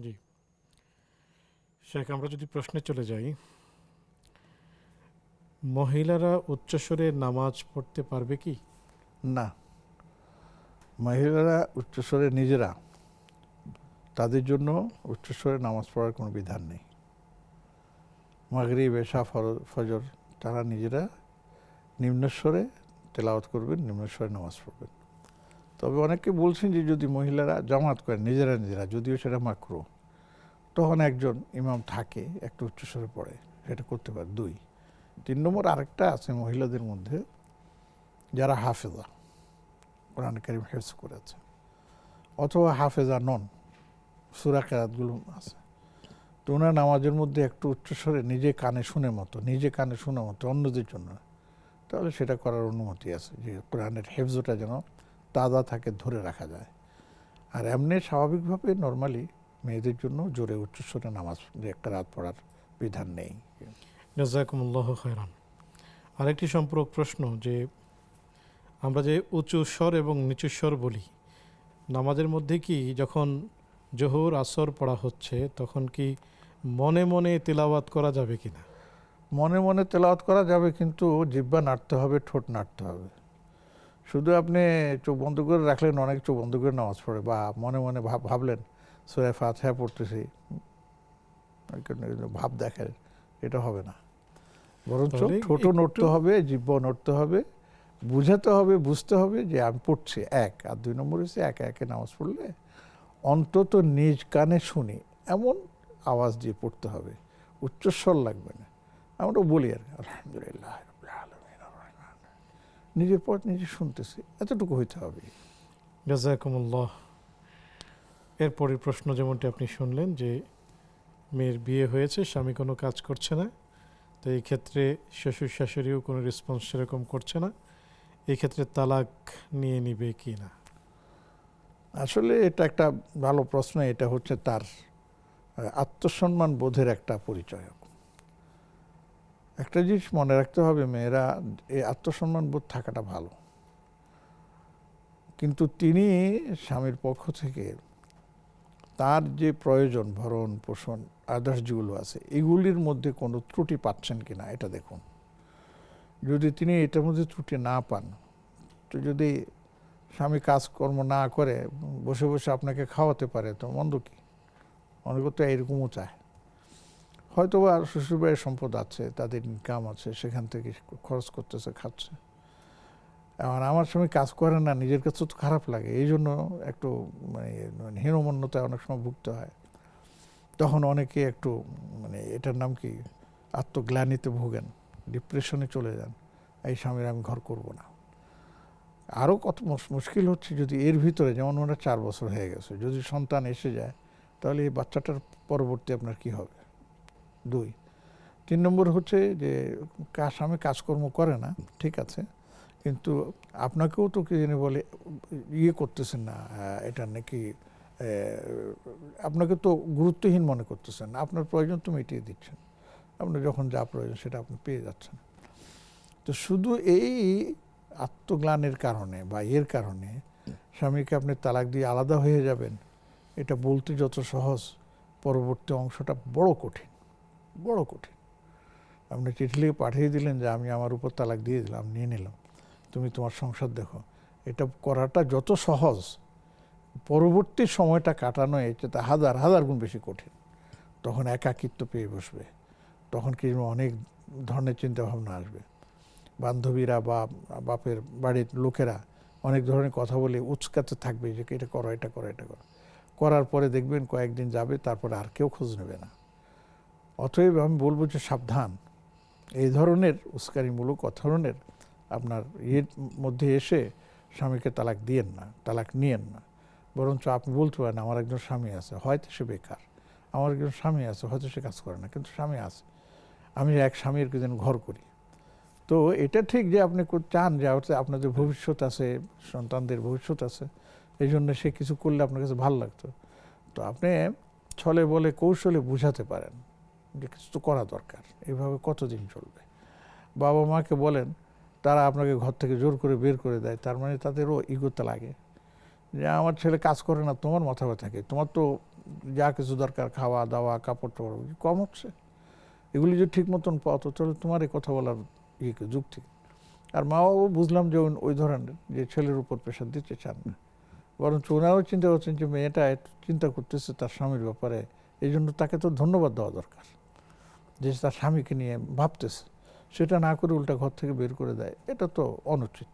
জি শেখ, আমরা যদি প্রশ্নে চলে যাই, মহিলারা উচ্চস্বরে নামাজ পড়তে পারবে কি? না, মহিলারা উচ্চস্বরে নিজেরা, তাদের জন্য উচ্চস্বরে নামাজ পড়ার কোনো বিধান নেই। মাগরিব, এশা, ফজর তারা নিজেরা নিম্নস্বরে তেলাওয়াত করবেন, নিম্নস্বরে নামাজ পড়বেন। তবে অনেকে বলছেন যে যদি মহিলারা জামাত করেন নিজেরা, যদিও সেটা মাকরুহ, তখন একজন ইমাম থাকে একটু উচ্চস্বরে পড়ে, সেটা করতে পারে। 2 3 নম্বর আরেকটা আছে মহিলাদের মধ্যে যারা হাফেজা, কোরআন কারীম হেফজ করেছে, অথবা হাফেজা নন, সূরা কেরাতগুলো আছে, তো ওনার নামাজের মধ্যে একটু উচ্চস্বরে নিজে কানে শোনা মতো অন্যদের জন্য, তাহলে সেটা করার অনুমতি আছে, যে কোরআনের হেফজটা যেন তাজা থাকে, ধরে রাখা যায়। আর এমনি স্বাভাবিকভাবে নর্মালি মেয়েদের জন্য জোরে উচ্চস্বরে নামাজ একটা রাত পড়ার বিধান নেই। জাযাকুমুল্লাহু খায়রান। আরেকটি সম্পূরক প্রশ্ন, যে আমরা যে উঁচু স্বর এবং নিচু স্বর বলি, নামাজের মধ্যে কি যখন জোহর আসর পড়া হচ্ছে তখন কি মনে মনে তেলাওয়াত করা যাবে কিনা? মনে মনে তেলাওয়াত করা যাবে, কিন্তু জিহ্বা নাড়তে হবে, ঠোঁট নাড়তে হবে। শুধু আপনি চোখ বন্ধ করে রাখলেন, অনেক চোখ বন্ধ করে নামাজ পড়ে, বা মনে মনে ভাবলেন সূরা ফাতিহা পড়তেছি, ভাব দেখেন, এটা হবে না। বরঞ্চ তাহলে ঠোঁটও নড়তে হবে, জিহ্বাও নড়তে হবে, বুঝাতে হবে, বুঝতে হবে যে আমি পড়ছি। এক আর 2 নম্বর হচ্ছে একে একে নামাজ পড়লে অন্তত নিজ কানে শুনি এমন আওয়াজ দিয়ে পড়তে হবে, উচ্চস্বর লাগবে না। আমরা বলি আর আলহামদুলিল্লাহ রাব্বিল আলামিন আর রহমান, নিজের পথ নিজে শুনতেছি, এতটুকু হইতে হবে। জাযাকুমুল্লাহ। এরপরের প্রশ্ন যেমনটি আপনি শুনলেন, যে মেয়ের বিয়ে হয়েছে, স্বামী কোনো কাজ করছে না, তো এই ক্ষেত্রে শ্বশুর শাশুড়িও কোনো রেসপন্স সেরকম করছে না, এই ক্ষেত্রে তালাক নিয়ে নিবে কি না? আসলে এটা একটা ভালো প্রশ্ন। এটা হচ্ছে তার আত্মসম্মান বোধের একটা পরিচয়। একটা জিনিস মনে রাখতে হবে, মেয়েরা এই আত্মসম্মান বোধ থাকাটা ভালো, কিন্তু তিনি স্বামীর পক্ষ থেকে তার যে প্রয়োজন, ভরণ পোষণ আদার্স যেগুলো আছে, এগুলির মধ্যে কোনো ত্রুটি পাচ্ছেন কিনা এটা দেখুন। যদি তিনি এটার মধ্যে ত্রুটি না পান, তো যদি স্বামী কাজকর্ম না করে বসে বসে আপনাকে খাওয়াতে পারে, তো মন্দ কি? অনেকে তো এরকমও চায়। হয়তো বা শ্বশুরবাড়ির সম্পদ আছে, তাদের ইনকাম আছে, সেখান থেকে খরচ করতেছে, খাচ্ছে। এখন আমার সময় কাজ করে না, নিজের কাছে তো খারাপ লাগে, এই জন্য একটু মানে হীনমন্যতায় অনেক সময় ভুগতে হয়। তখন অনেকে একটু মানে এটার নাম কি আত্মগ্লানিতে ভোগেন, ডিপ্রেশনে চলে যান, এই স্বামীর আমি ঘর করব না। আরও কত মুশকিল হচ্ছে যদি এর ভিতরে, যেমন ওনার 4 বছর হয়ে গেছে, যদি সন্তান এসে যায় তাহলে এই বাচ্চাটার পরবর্তী আপনার কি হবে? 2 3 নম্বর হচ্ছে যে স্বামী কাজকর্ম করে না, ঠিক আছে, কিন্তু আপনাকেও তো কি জানি বলে ইয়ে করতেছেন না, এটা নাকি আপনাকে তো গুরুত্বহীন মনে করতেছেন, আপনার প্রয়োজন তো মিটিয়ে দিচ্ছেন, আপনার যখন যা প্রয়োজন সেটা আপনি পেয়ে যাচ্ছেন। তো শুধু এই আত্মগ্লানের কারণে বা এর কারণে স্বামীকে আপনি তালাক দিয়ে আলাদা হয়ে যাবেন, এটা বলতে যত সহজ, পরবর্তী অংশটা বড় কঠিন, বড় কঠিন। আপনি চিঠি লিখে পাঠিয়ে দিলেন যে আমি আমার উপর তালাক দিয়ে দিলাম, নিয়ে নিলাম, তুমি তোমার সংসার দেখো, এটা করাটা যত সহজ, পরবর্তী সময়টা কাটানো এটা হাজার হাজার গুণ বেশি কঠিন। তখন একাকিত্ব পেয়ে বসবে, তখন কি অনেক ধরনের চিন্তাভাবনা আসবে, বান্ধবীরা বা বাপের বাড়ির লোকেরা অনেক ধরনের কথা বলে উচকাতে থাকবে যে এটা করো, এটা করো, এটা করো। করার পরে দেখবেন কয়েকদিন যাবে, তারপরে আর কেউ খোঁজ নেবে না। অতএব আমি বলবো যে সাবধান, এই ধরনের উস্কানিমূলক ধরনের আপনার ইয়ের মধ্যে এসে স্বামীকে তালাক দিয়েন না, তালাক নিয়েন না। বরঞ্চ আপনি বলতে পারেন আমার একজন স্বামী আছে, হয়তো সে বেকার, আমার একজন স্বামী আছে, হয়তো সে কাজ করে না, কিন্তু স্বামী আছে, আমি এক স্বামীর যেন ঘর করি। তো এটা ঠিক যে আপনি চান যে আপনাদের ভবিষ্যৎ আছে, সন্তানদের ভবিষ্যৎ আছে, এই জন্য সে কিছু করলে আপনার কাছে ভালো লাগতো। তো আপনি ছলে বলে কৌশলে বুঝাতে পারেন যে কিছু তো করা দরকার, এভাবে কতদিন চলবে। বাবা মাকে বলেন, তারা আপনাকে ঘর থেকে জোর করে বের করে দেয়, তার মানে তাদেরও ইগোতে লাগে যে আমার ছেলে কাজ করে না, তোমার মাথা ব্যথা থাকে, তোমার তো যা কিছু দরকার খাওয়া দাওয়া কাপড় টাপড় কম হচ্ছে, এগুলি যদি ঠিক মতন পাও তো তাহলে তোমার এই কথা বলার যুক্তি। আর মা বাবা বুঝলাম যে ওই ধরনের যে ছেলের উপর প্রেশার দিতে চান না, বরঞ্চ ওনারাও চিন্তা করছেন যে মেয়েটা চিন্তা করতেছে তার স্বামীর ব্যাপারে, এই জন্য তাকে তো ধন্যবাদ দেওয়া দরকার যে তার স্বামীকে নিয়ে ভাবতেছে, সেটা না করে উল্টা ঘর থেকে বের করে দেয়, এটা তো অনুচিত,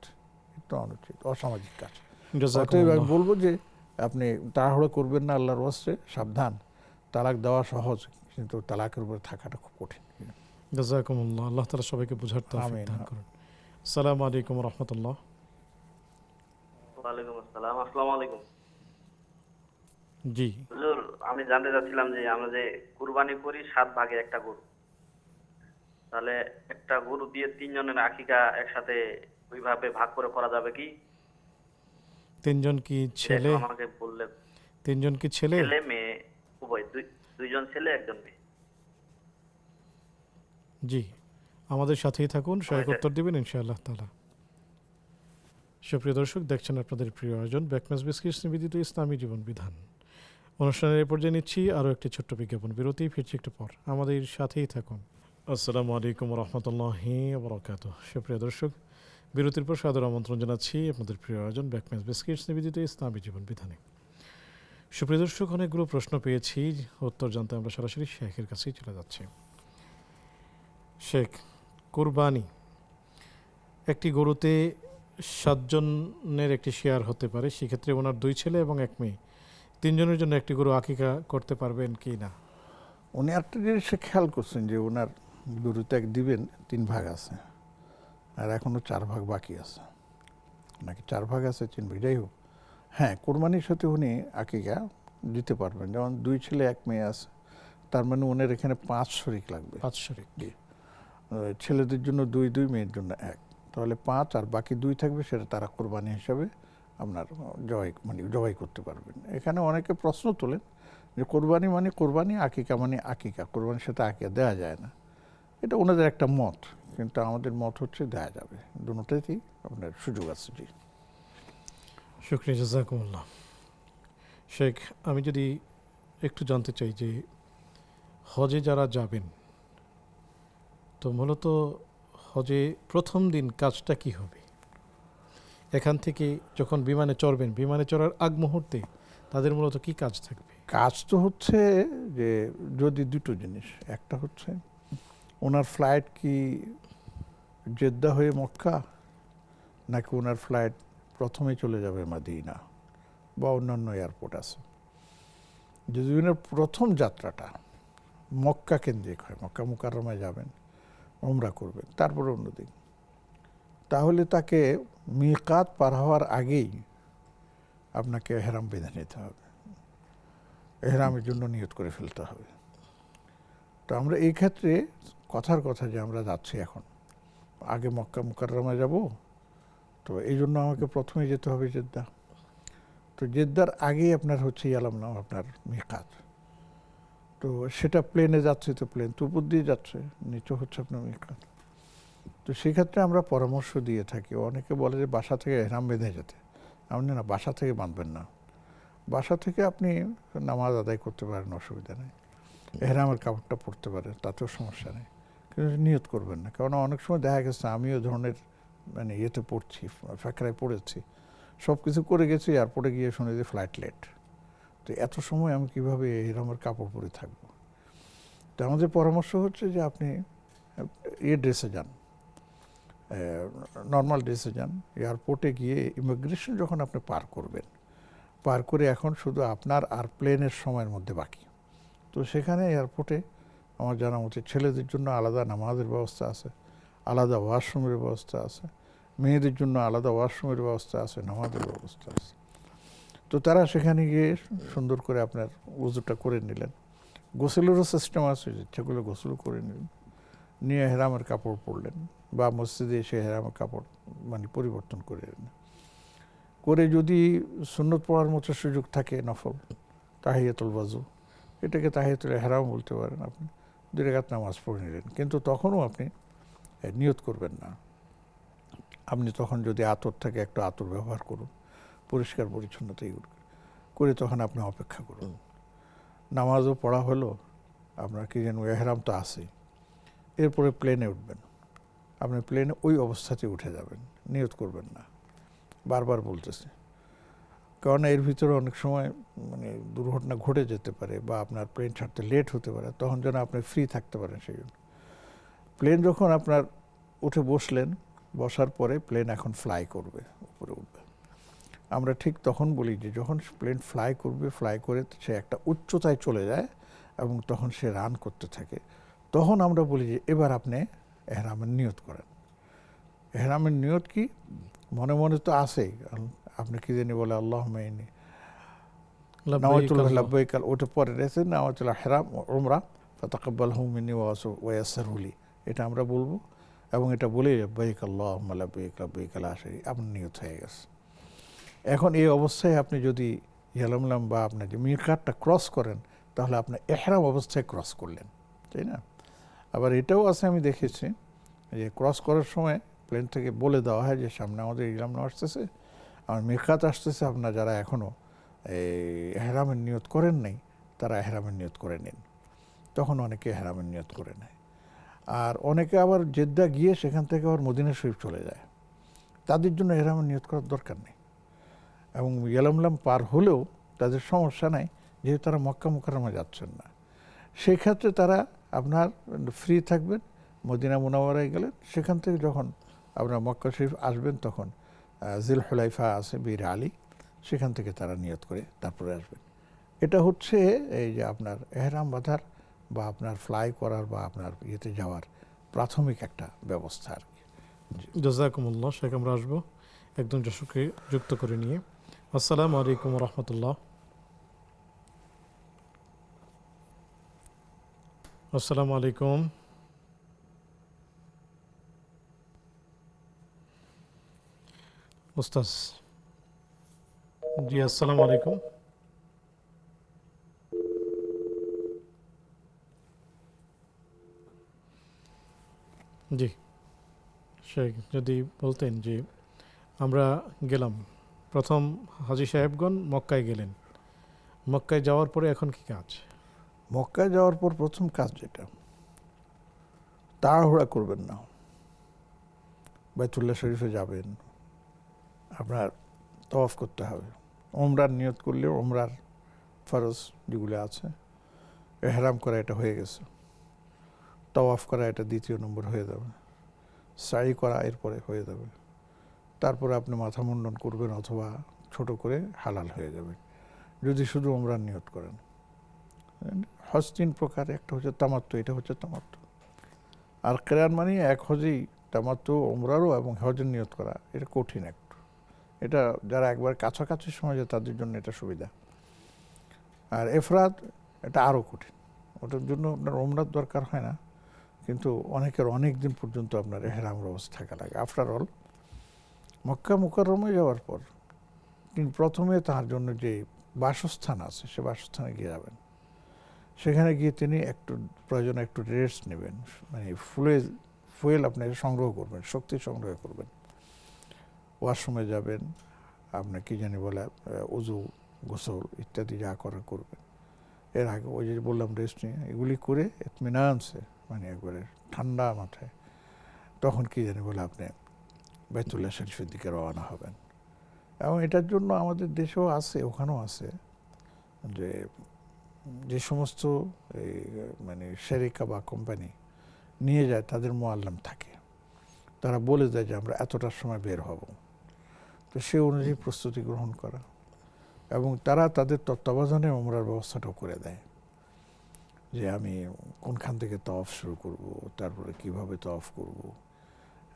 এটা অনুচিত, অসামাজিক কাজ। অতএব আমি বলবো যে আপনি তাড়াহুড়ো করবেন না, আল্লাহর ওয়াস্তে সাবধান। তালাক দেওয়া সহজ, কিন্তু তালাকের উপরে থাকাটা খুব কঠিন। জাযাকুমুল্লাহ, আল্লাহ তাআলা সবাইকে বুঝার তৌফিক দান করুন। আসসালামু আলাইকুম ওয়া রাহমাতুল্লাহ। ওয়ালাইকুম আসসালাম। আসসালামু আলাইকুম। জি হুজুর, আমি জানতে চাচ্ছিলাম যে আমরা যে কুরবানি করি 7 ভাগে একটা গরু, তাহলে একটা গরু দিয়ে 3 জনের আকিকা একসাথে ওইভাবে ভাগ করে করা যাবে কি? 3 জন কি ছেলে? আমাকে বললে। 3 জন কি ছেলে? ছেলে মেয়ে উভয়, দুইজন ছেলে একজন মেয়ে। জি, আমাদের সাথেই থাকুন, সহায়ক উত্তর দিবেন ইনশাআল্লাহ তাআলা। সুপ্রিয় দর্শক, দেখছেন আপনাদের প্রিয় আয়োজন ব্যাকম্যাচ বিস্কিটস নিবেদিত ইসলামী জীবন বিধান অনুষ্ঠানের এই পর্যায়ে নিচ্ছি আরও একটি ছোট্ট বিজ্ঞাপন বিরতি, ফিরছি একটু পর, আমাদের সাথেই থাকুন। আসসালামু আলাইকুম রহমতুল্লাহি ওয়া বারাকাতুহু। সুপ্রিয় দর্শক, বিরতির পর সাদর আমন্ত্রণ জানাচ্ছি আপনাদের প্রিয় আয়োজন ব্যাকম্যাচ বিস্কিটস নিবেদিত ইসলামী জীবন বিধানে। সুপ্রিয় দর্শক, অনেকগুলো প্রশ্ন পেয়েছি, উত্তর জানতে আমরা সরাসরি শেখের কাছেই চলে যাচ্ছি। শেখ, কুরবানি একটি গরুতে 7 জনের একটি শেয়ার হতে পারে, সেক্ষেত্রে ওনার 2 ছেলে এবং 1 মেয়ে, 3 জনের জন্য একটি গরু আকিকা করতে পারবেন কি না? উনি একটা জিনিস খেয়াল করছেন যে ওনার গরুতে দিবেন 3 ভাগ আছে, আর এখনও 4 ভাগ বাকি আছে, নাকি 4 ভাগ আছে 3 ভাগ, যাই হোক। হ্যাঁ, কোরবানির সাথে উনি আকিকা দিতে পারবেন, যেমন 2 ছেলে 1 মেয়ে আছে, তার মানে ওনার এখানে 5 শরিক লাগবে। 5 শরিক, ছেলেদের জন্য 2, মেয়ের জন্য 1, তাহলে 5, আর বাকি 2 থাকবে, সেটা তারা কোরবানি হিসাবে আপনার জবাই করতে পারবেন। এখানে অনেকে প্রশ্ন তোলেন যে কোরবানি মানে কোরবানি, আকিকা মানে আকিকা, কোরবানির সাথে আকিকা দেওয়া যায় না, এটা ওনাদের একটা মত, কিন্তু আমাদের মত হচ্ছে দেওয়া যাবে, দুটোতেই আপনার সুযোগ আছে। জি, শুকরিয়া, জাযাকুমুল্লাহ। শেখ, আমি যদি একটু জানতে চাই যে হজে যারা যাবেন, তো মূলত হজে প্রথম দিন কাজটা কি হবে? এখান থেকে যখন বিমানে চড়বেন, বিমানে চড়ার আগ মুহূর্তে তাদের মূলত কি কাজ থাকবে? কাজ তো হচ্ছে যে যদি 2টো জিনিস, একটা হচ্ছে ওনার ফ্লাইট কি জেদ্দা হয়ে মক্কা, নাকি ওনার ফ্লাইট প্রথমে চলে যাবে মাদিনা বা অন্যান্য এয়ারপোর্ট আছে। যদি ওনার প্রথম যাত্রাটা মক্কা কেন্দ্রিক হয়, মক্কা মুকাররমায় যাবেন, উমরা করবেন, তারপরে অন্যদিন, তাহলে তাকে মিকাত পার হওয়ার আগেই আপনাকে এহরাম বেঁধে নিতে হবে, এহরামের জন্য নিয়ত করে ফেলতে হবে। তো আমরা এই ক্ষেত্রে কথার কথা যে আমরা যাচ্ছি এখন, আগে মক্কা মুকাররমায় যাব, তো এই জন্য আমাকে প্রথমে যেতে হবে জেদ্দা। তো জেদ্দার আগেই আপনার হচ্ছে ইয়ালামলাম আপনার মিকাত। তো সেটা প্লেনে যাচ্ছে, তো প্লেন তো উপর দিয়ে যাচ্ছে, নিচে হচ্ছে আপনার মিকাত। তো সেক্ষেত্রে আমরা পরামর্শ দিয়ে থাকি। অনেকে বলে যে বাসা থেকে এহরাম বেঁধে যেতে, আপনি না, বাসা থেকে বাঁধবেন না। বাসা থেকে আপনি নামাজ আদায় করতে পারেন, অসুবিধা নেই, এহরামের কাপড়টা পরতে পারেন, তাতেও সমস্যা নেই, কিন্তু নিয়ত করবেন না। কেননা অনেক সময় দেখা গেছে আমিও ধরনের মানে ইয়েতে পড়ছি, ফ্যাকরায় পড়েছি, সব কিছু করে গেছি, এয়ারপোর্টে গিয়ে শুনে যে ফ্লাইট লেট। তো এত সময় আমি কীভাবে এহরামের কাপড় পরে থাকবো? তো আমাদের পরামর্শ হচ্ছে যে আপনি ড্রেসে যান, নর্মাল ড্রেসে যান। এয়ারপোর্টে গিয়ে ইমিগ্রেশন যখন আপনি পার করবেন, পার করে এখন শুধু আপনার আর প্লেনের সময়ের মধ্যে বাকি, তো সেখানে এয়ারপোর্টে আমার জানা মতে ছেলেদের জন্য আলাদা নামাজের ব্যবস্থা আছে, আলাদা ওয়াশরুমের ব্যবস্থা আছে, মেয়েদের জন্য আলাদা ওয়াশরুমের ব্যবস্থা আছে, নামাজের ব্যবস্থা আছে। তো তারা সেখানে গিয়ে সুন্দর করে আপনার উজুটা করে নিলেন, গোসলেরও সিস্টেম আছে, সেগুলো গোসল করে নিলেন, নিয়ে এহরামের কাপড় পরলেন, বা মসজিদে এসে এহরামের কাপড় মানে পরিবর্তন করে নিলেন। করে যদি সুন্নত পড়ার মতো সুযোগ থাকে, নফল তাহিয়াতুল ওয়াজু, এটাকে তাহিয়াতুল ইহরাম বলতে পারেন, আপনি 2 রাকাত নামাজ পড়ে নিলেন। কিন্তু তখনও আপনি নিয়ত করবেন না। আপনি তখন যদি আতর থাকে একটু আতর ব্যবহার করুন, পরিষ্কার পরিচ্ছন্নতা করে তখন আপনি অপেক্ষা করুন। নামাজও পড়া হলো, আপনার কি যেন এহরাম তো আছেই, এরপরে প্লেনে উঠবেন। আপনি প্লেনে ওই অবস্থাতে উঠে যাবেন, নিয়ত করবেন না। বারবার বলতেছে, কারণ এর ভিতরে অনেক সময় মানে দুর্ঘটনা ঘটে যেতে পারে, বা আপনার প্লেন ছাড়তে লেট হতে পারে, তখন যেন আপনি ফ্রি থাকতে পারেন। সেই জন্য প্লেন যখন আপনার উঠে বসলেন, বসার পরে প্লেন এখন ফ্লাই করবে, উপরে উঠবে, আমরা ঠিক তখন বলি যে যখন প্লেন ফ্লাই করবে, ফ্লাই করে সে একটা উচ্চতায় চলে যায় এবং তখন সে রান করতে থাকে, তখন আমরা বলি যে এবার আপনি এহরামের নিয়ত করেন। এহরামের নিয়ত কি? মনে মনে তো আসেই, আপনি কি জানি বলে আল্লাহুম্মা ইন্নী নাওয়াইতুল্লাহ লাব্বাইক, ওটা পরে রয়েছে নাওয়াইতুল ইহরাম উমরা ফাতাকাব্বালহু মিন্নী ওয়া ইয়াসসিরহু লি, এটা আমরা বলবো, এবং এটা বলে লাব্বাইক আল্লাহুম্মা লাব্বাইক লাব্বাইক লা শারীকা, আপনার নিয়ত হয়ে গেছে। এখন এই অবস্থায় আপনি যদি ইয়ালামলাম বা আপনি যে মিকাতটা ক্রস করেন, তাহলে আপনার ইহরাম অবস্থায় ক্রস করলেন, তাই না? আবার এটাও আছে, আমি দেখেছি যে ক্রস করার সময় প্লেন থেকে বলে দেওয়া হয় যে সামনে আমাদের ইহরাম আসতেছে, আর মিকাত আসতেছে, আপনার যারা এখনও এহরামের নিয়ত করেন নাই তারা এহরামের নিয়ত করে নিন। তখন অনেকে এহরামের নিয়ত করে নেয়। আর অনেকে আবার জেদ্দা গিয়ে সেখান থেকে আবার মদিনা শরীফ চলে যায়, তাদের জন্য এহরামের নিয়ত করার দরকার নেই। এবং ইয়ালামলাম পার হলেও তাদের সমস্যা নাই, যেহেতু তারা মক্কা মুকাররমা যাচ্ছেন না। সেই ক্ষেত্রে তারা আপনার ফ্রি থাকবেন, মদিনা মুনাওয়ারায় গেলেন, সেখান থেকে যখন আপনার মক্কা শরীফ আসবেন তখন জিল হুলাইফা আছে, বীর আলী, সেখান থেকে তারা নিয়ত করে তারপরে আসবেন। এটা হচ্ছে এই যে আপনার এহরাম বাঁধার বা আপনার ফ্লাই করার বা আপনার ইয়েতে যাওয়ার প্রাথমিক একটা ব্যবস্থা আর কি। জাযাকুমুল্লাহ। শেখ, আমরা আসবো একদম দর্শককে যুক্ত করে নিয়ে। আসসালামু আলাইকুম ওয়া রাহমাতুল্লাহ। আসসালামু আলাইকুম। উস্তাজ জি, আসসালামু আলাইকুম। জি শেখ, যদি বলতেন যে আমরা গেলাম, প্রথম হাজী সাহেবগণ মক্কায় গেলেন, মক্কায় যাওয়ার পরে এখন কি কাজ? মক্কায় যাওয়ার পর প্রথম কাজ যেটা, তাড়াহুড়া করবেন না। বাইতুল্লাহ শরীফে যাবেন, আপনার তওয়াফ করতে হবে। ওমরার নিয়ত করলেও ওমরার ফরজ যেগুলো আছে, এহরাম করা এটা হয়ে গেছে, তওয়াফ করা এটা দ্বিতীয় নম্বর হয়ে যাবে, সাই করা এরপরে হয়ে যাবে, তারপরে আপনি মাথা মুন্ডন করবেন অথবা ছোট করে হালাল হয়ে যাবেন যদি শুধু ওমরার নিয়ত করেন। হজ 3 প্রকার, একটা হচ্ছে তামাত্তু, এটা হচ্ছে তামাত্তু। আর কিরান মানে এক হজেই তামাত্তু, ওমরারও এবং হজের নিয়ত করা, এটা কঠিন একটু। এটা যারা একবার কাছাকাছি সময় যায় তাদের জন্য এটা সুবিধা। আর ইফরাদ এটা আরও কঠিন, ওটার জন্য আপনার ওমরার দরকার হয় না, কিন্তু অনেকের অনেক দিন পর্যন্ত আপনার এহরামের অবস্থা থাকা লাগে। আফটার অল মক্কা মুকাররমে যাওয়ার পর তিনি প্রথমে তার জন্য যে বাসস্থান আছে সে বাসস্থানে গিয়ে যাবেন। সেখানে গিয়ে তিনি একটু প্রয়োজনে একটু রেস্ট নেবেন, মানে ফুয়েল আপনি সংগ্রহ করবেন, শক্তি সংগ্রহ করবেন। ওয়াশরুমে যাবেন, আপনার কি জানি বলে উজু, গোসল ইত্যাদি যা করার করবেন। এর আগে ওই যে বললাম রেস্ট নিয়ে এগুলি করে ইতমিনানসে, মানে একবারে ঠান্ডা মাথায়, তখন কি জানি বলে আপনি বাইতুল্লাহ শরীফের দিকে রওনা হবেন। এবং এটার জন্য আমাদের দেশেও আছে, ওখানেও আছে, যে সমস্ত মানে শেরিকা বা কোম্পানি নিয়ে যায় তাদের মুআল্লিম থাকে, তারা বলে দেয় যে আমরা এতটার সময় বের হব, তো সে অনুযায়ী প্রস্তুতি গ্রহণ করা, এবং তারা তাদের তত্ত্বাবধানে ওমরার ব্যবস্থাটাও করে দেয় যে আমি কোনখান থেকে তওয়াফ শুরু করব, তারপরে কিভাবে তওয়াফ করব।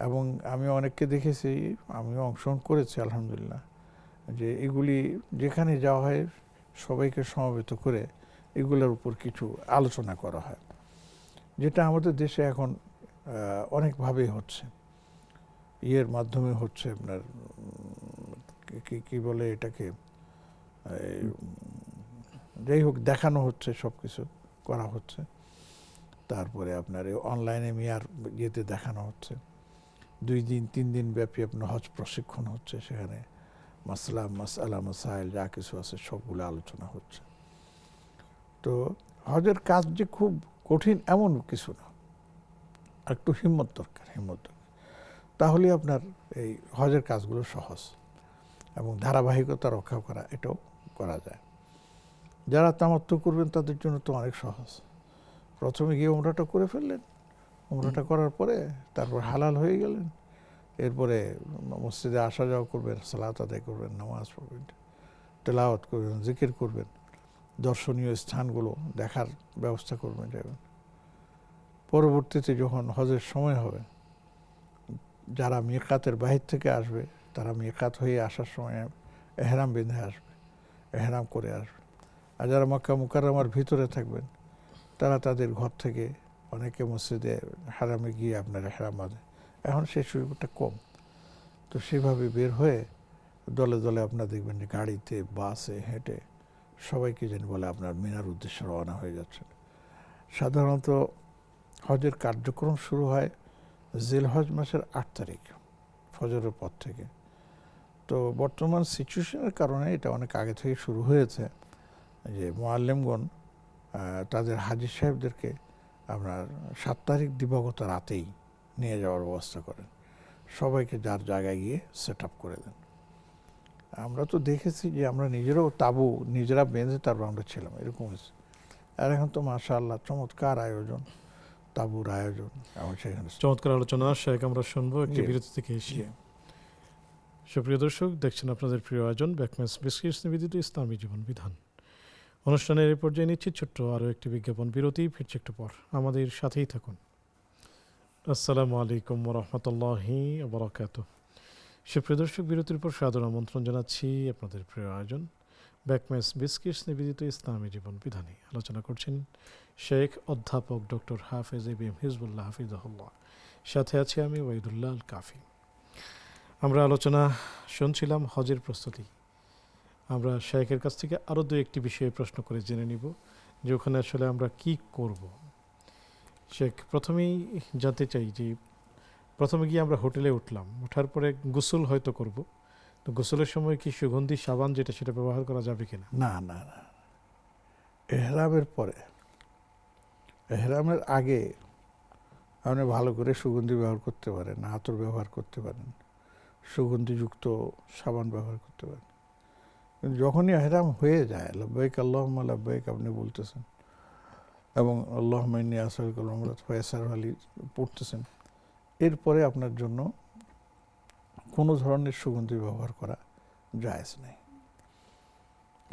এবং আমি অনেককে দেখেছি, আমিও অংশগ্রহণ করেছি আলহামদুলিল্লাহ, যে এগুলি যেখানে যাওয়া হয় সবাইকে সমবেত করে এগুলোর উপর কিছু আলোচনা করা হয়, যেটা আমাদের দেশে এখন অনেকভাবেই হচ্ছে। ইয়ের মাধ্যমে হচ্ছে আপনার কি বলে এটাকে, যাই হোক দেখানো হচ্ছে, সব কিছু করা হচ্ছে। তারপরে আপনার অনলাইনে মিয়ার ইয়েতে দেখানো হচ্ছে, 2 দিন 3 দিন ব্যাপী আপনার হজ প্রশিক্ষণ হচ্ছে, সেখানে মাসআলা মাসাইল যা কিছু আছে সবগুলো আলোচনা হচ্ছে। তো হজের কাজ যে খুব কঠিন এমন কিছু না, একটু হিম্মত দরকার, তাহলে আপনার এই হজের কাজগুলো সহজ এবং ধারাবাহিকতা রক্ষা করা এটাও করা যায়। যারা তামাত্তু করবেন তাদের জন্য তো অনেক সহজ। প্রথমে গিয়ে উমরাটা করে ফেললেন, উমরাটা করার পরে তারপর হালাল হয়ে গেলেন, এরপরে মসজিদে আসা যাওয়া করবেন, সালাত আদায় করবেন, নামাজ পড়বেন, তেলাওয়াত করবেন, জিকির করবেন, দর্শনীয় স্থানগুলো দেখার ব্যবস্থা করবেন, যাবেন। পরবর্তীতে যখন হজের সময় হবে, যারা মিকাতের বাহির থেকে আসবে তারা মিকাত হয়ে আসার সময় এহরাম বেঁধে আসবে, এহরাম করে আসবে। আর যারা মক্কা মুকাররমার ভিতরে থাকবেন তারা তাদের ঘর থেকে অনেকে মসজিদে হারামে গিয়ে আপনার এহরাম বাঁধে। এখন সেই সুযোগটা কম, তো সেভাবে বের হয়ে দলে দলে আপনার দেখবেন যে গাড়িতে, বাসে, হেঁটে সবাইকে যেন বলে আপনার মিনার উদ্দেশ্যে রওনা হয়ে যাচ্ছেন। সাধারণত হজের কার্যক্রম শুরু হয় জিলহজ মাসের 8 তারিখ ফজরের পর থেকে। তো বর্তমান সিচুয়েশনের কারণে এটা অনেক আগে থেকে শুরু হয়েছে, যে মুআল্লিমগণ তাদের হাজী সাহেবদেরকে আপনার 7 তারিখ দিবাগত রাতেই নিয়ে যাওয়ার ব্যবস্থা করেন, সবাইকে যার জায়গায় গিয়ে সেট আপ করে দেন। আমরা তো দেখেছি যে আমরা নিজেরাও তাবু নিজেরা বেঁধে তারপর আমরা ছিলাম, এরকম হয়েছে। আর এখন তো মাশাআল্লাহ চমৎকার আয়োজন, তাবুর আয়োজন, এবং সেখানে চমৎকার আলোচনা। শেখ আমরা শুনবো একটি বিরতি থেকে এসে। সুপ্রিয় দর্শক, দেখছেন আপনাদের প্রিয় আয়োজন ব্যাকম্যাচ বিস্কিটস নিবেদিত ইসলামী জীবন বিধান। অনুষ্ঠানের এই পর্যায়ে নিচ্ছি ছোট্ট আরও একটি বিজ্ঞাপন বিরতি, ফিরছে একটু পর, আমাদের সাথেই থাকুন। আসসালামু আলাইকুম ওরহমতুল্লাহি ওয়াবারাকাতুহু। সুপ্রিয় দর্শক, বিরতির পর সাদর আমন্ত্রণ জানাচ্ছি আপনাদের প্রিয় আয়োজন ব্যাকম্যাচ বিস্কিটস নিবেদিত ইসলামী জীবন বিধানে। আলোচনা করছেন শেখ অধ্যাপক ডক্টর হাফেজ এবিএম হিজবুল্লাহ হাফিজাহুল্লাহ, সাথে আছি আমি ওয়াহিদুল্লাহ আল কাফি। আমরা আলোচনা শুনছিলাম হজের প্রস্তুতি। আমরা শেখের কাছ থেকে আরও 2-1টি বিষয়ে প্রশ্ন করে জেনে নিব যে ওখানে আসলে আমরা কি করব। শেখ, প্রথমেই জানতে চাই যে প্রথমে গিয়ে আমরা হোটেলে উঠলাম, ওঠার পরে গোসল হয়তো করব, তো গোসলের সময় কি সুগন্ধি সাবান যেটা সেটা ব্যবহার করা যাবে কিনা? না না না, এহরামের পরে, এহরামের আগে আপনি ভালো করে সুগন্ধি ব্যবহার করতে পারেন, আতর ব্যবহার করতে পারেন, সুগন্ধিযুক্ত সাবান ব্যবহার করতে পারেন। কিন্তু যখনই এহরাম হয়ে যায়, লাব্বাইক আল্লাহুম্মা লাব্বাইক আপনি বলতেছেন এবং আল্লাহুম্মা ইন্নী আসআলুকাল উমরাত ফায়াসার আলী পড়তেছেন, এরপরে আপনার জন্য কোনো ধরনের সুগন্ধি ব্যবহার করা জায়েজ নেই।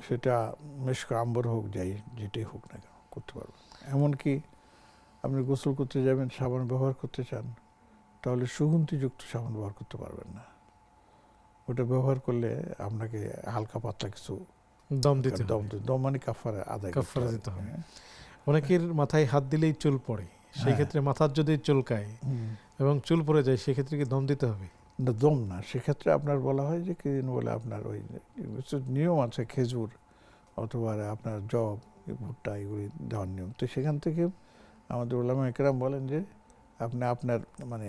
সেটা মেশক আম্বর হোক, যাই যেটাই হোক না কেন করতে পারবেন। এমনকি আপনি গোসল করতে যাবেন, সাবান ব্যবহার করতে চান, তাহলে সুগন্ধিযুক্ত সাবান ব্যবহার করতে পারবেন না। ওটা ব্যবহার করলে আপনাকে হালকা পাতলা কিছু দম দিতে দম মানে কাফারা আদায় দিতে হবে। অনেকের মাথায় হাত দিলেই চুল পড়ে, সেই ক্ষেত্রে মাথার যদি চুলকায় এবং চুল পড়ে যায়, সেক্ষেত্রে কি দম দিতে হবে? না, দম না, সেক্ষেত্রে আপনার বলা হয় যে কি বলে আপনার ওই নিয়ম আছে, খেজুর অথবা আপনার জব, ভুট্টা এগুলি দেওয়ার নিয়ম। তো সেখান থেকে আমাদের ওলামা একরাম বলেন যে আপনি আপনার মানে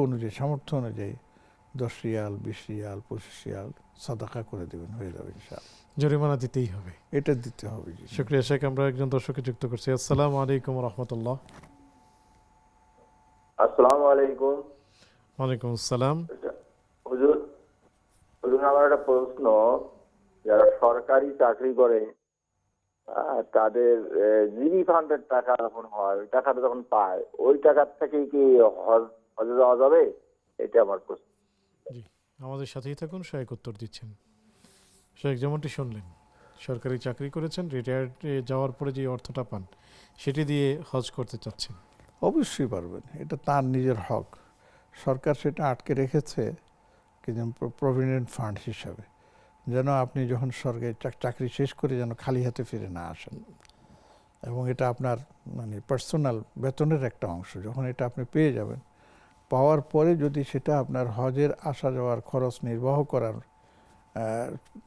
অনুযায়ী, সামর্থ্য অনুযায়ী 10 রিয়াল, 20 রিয়াল, 25 রিয়াল সাদাকা করে দেবেন, হয়ে যাবে ইনশাআল্লাহ। জরিমানা দিতেই হবে? এটা দিতে হবে। শুকরিয়া শেখ। আমরা একজন দর্শককে যুক্ত করছি। আসসালামু আলাইকুম রহমতুল্লাহ। আসসালামু আলাইকুম। ওয়ালাইকুম আসসালাম। হুজুর, আমার একটা প্রশ্ন, যারা সরকারি চাকরি করে তাদের জিবি ফান্ডের টাকা যখন হয়, ওই টাকাটা যখন পায়, ওই টাকার থেকে কি হজে যাওয়া যাবে? এটা আমার প্রশ্ন। জি, আমাদের সাথেই থাকুন, শেখ উত্তর দিচ্ছেন। শেখ যেমনটি শুনলেন, সরকারি চাকরি করেছেন, রিটায়ার্ডে যাওয়ার পরে যে অর্থটা পান সেটি দিয়ে হজ করতে চাচ্ছেন। অবশ্যই পারবেন, এটা তার নিজের হক। সরকার সেটা আটকে রেখেছে কিন্তু প্রভিডেন্ট ফান্ড হিসাবে, যেন আপনি যখন সরকারি চাকরি শেষ করে যেন খালি হাতে ফিরে না আসেন। এবং এটা আপনার মানে পার্সোনাল বেতনের একটা অংশ। যখন এটা আপনি পেয়ে যাবেন, পাওয়ার পরে যদি সেটা আপনার হজের আসা যাওয়ার খরচ নির্বাহ করার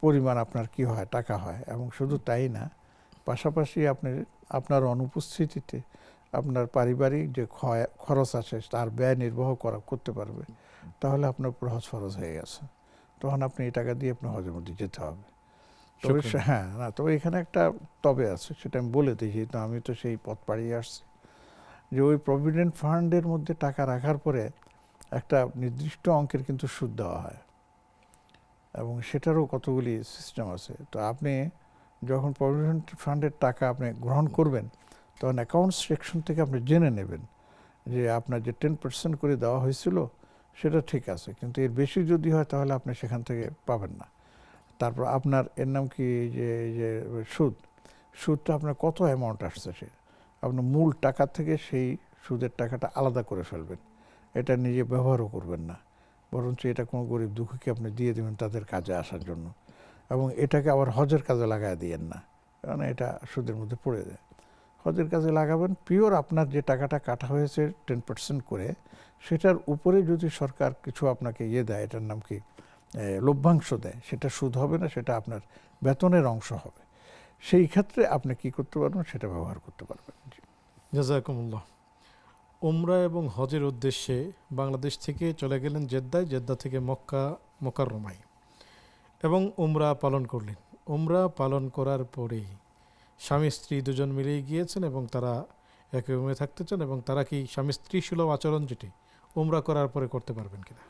পরিমাণ আপনার কি হয়, টাকা হয়, এবং শুধু তাই না, পাশাপাশি আপনি আপনার অনুপস্থিতিতে আপনার পারিবারিক যে খরচ আছে তার ব্যয় নির্বাহ করতে পারবে, তাহলে আপনার উপর হজ ফরজ হয়ে গেছে। তখন আপনি এই টাকা দিয়ে আপনার হজের মধ্যে যেতে হবে। তবে হ্যাঁ, না, তবে এখানে একটা তবে আছে, সেটা আমি বলে দিই, যেহেতু আমি তো সেই পথ পাড়িয়ে আসছি, যে ওই প্রভিডেন্ট ফান্ডের মধ্যে টাকা রাখার পরে একটা নির্দিষ্ট অঙ্কের কিন্তু সুদ দেওয়া হয়, এবং সেটারও কতগুলি সিস্টেম আছে। তো আপনি যখন প্রভিডেন্ট ফান্ডের টাকা আপনি গ্রহণ করবেন, তখন অ্যাকাউন্টস সেকশন থেকে আপনি জেনে নেবেন যে আপনার যে 10% করে দেওয়া হয়েছিল সেটা ঠিক আছে, কিন্তু এর বেশি যদি হয় তাহলে আপনি সেখান থেকে পাবেন না। তারপর আপনার এর নাম কি, যে সুদটা আপনার কত অ্যামাউন্ট আসছে, সে আপনার মূল টাকা থেকে সেই সুদের টাকাটা আলাদা করে ফেলবেন। এটা নিজে ব্যবহারও করবেন না, বরঞ্চ এটা কোনো গরিব দুঃখীকে আপনি দিয়ে দেবেন তাদের কাজে আসার জন্য। এবং এটাকে আবার হজের কাজে লাগায় দিয়েন না, কারণ এটা সুদের মধ্যে পড়ে যায়। হজের কাজে লাগাবেন, পিওর আপনার যে টাকাটা কাটা হয়েছে 10% করে, সেটার উপরে যদি সরকার কিছু আপনাকে দেয়, এটার নাম কি লভ্যাংশ দেয়, সেটা সুদ হবে না, সেটা আপনার বেতনের অংশ হবে। সেই ক্ষেত্রে আপনি কি করতে পারবেন, সেটা ব্যবহার করতে পারবেন। জাযাকুমুল্লাহ। উমরা এবং হজের উদ্দেশ্যে বাংলাদেশ থেকে চলে গেলেন জেদ্দায়, জেদ্দা থেকে মক্কা মোকাররমায় এবং উমরা পালন করলেন। উমরা পালন করার পরেই স্বামী স্ত্রী দুজন মিলেই গিয়েছেন এবং তারা একই রুমে থাকতে চান, এবং তারা কি স্বামী স্ত্রী সুলভ আচরণ যেটি উমরা করার পরে করতে পারবেন কিনা?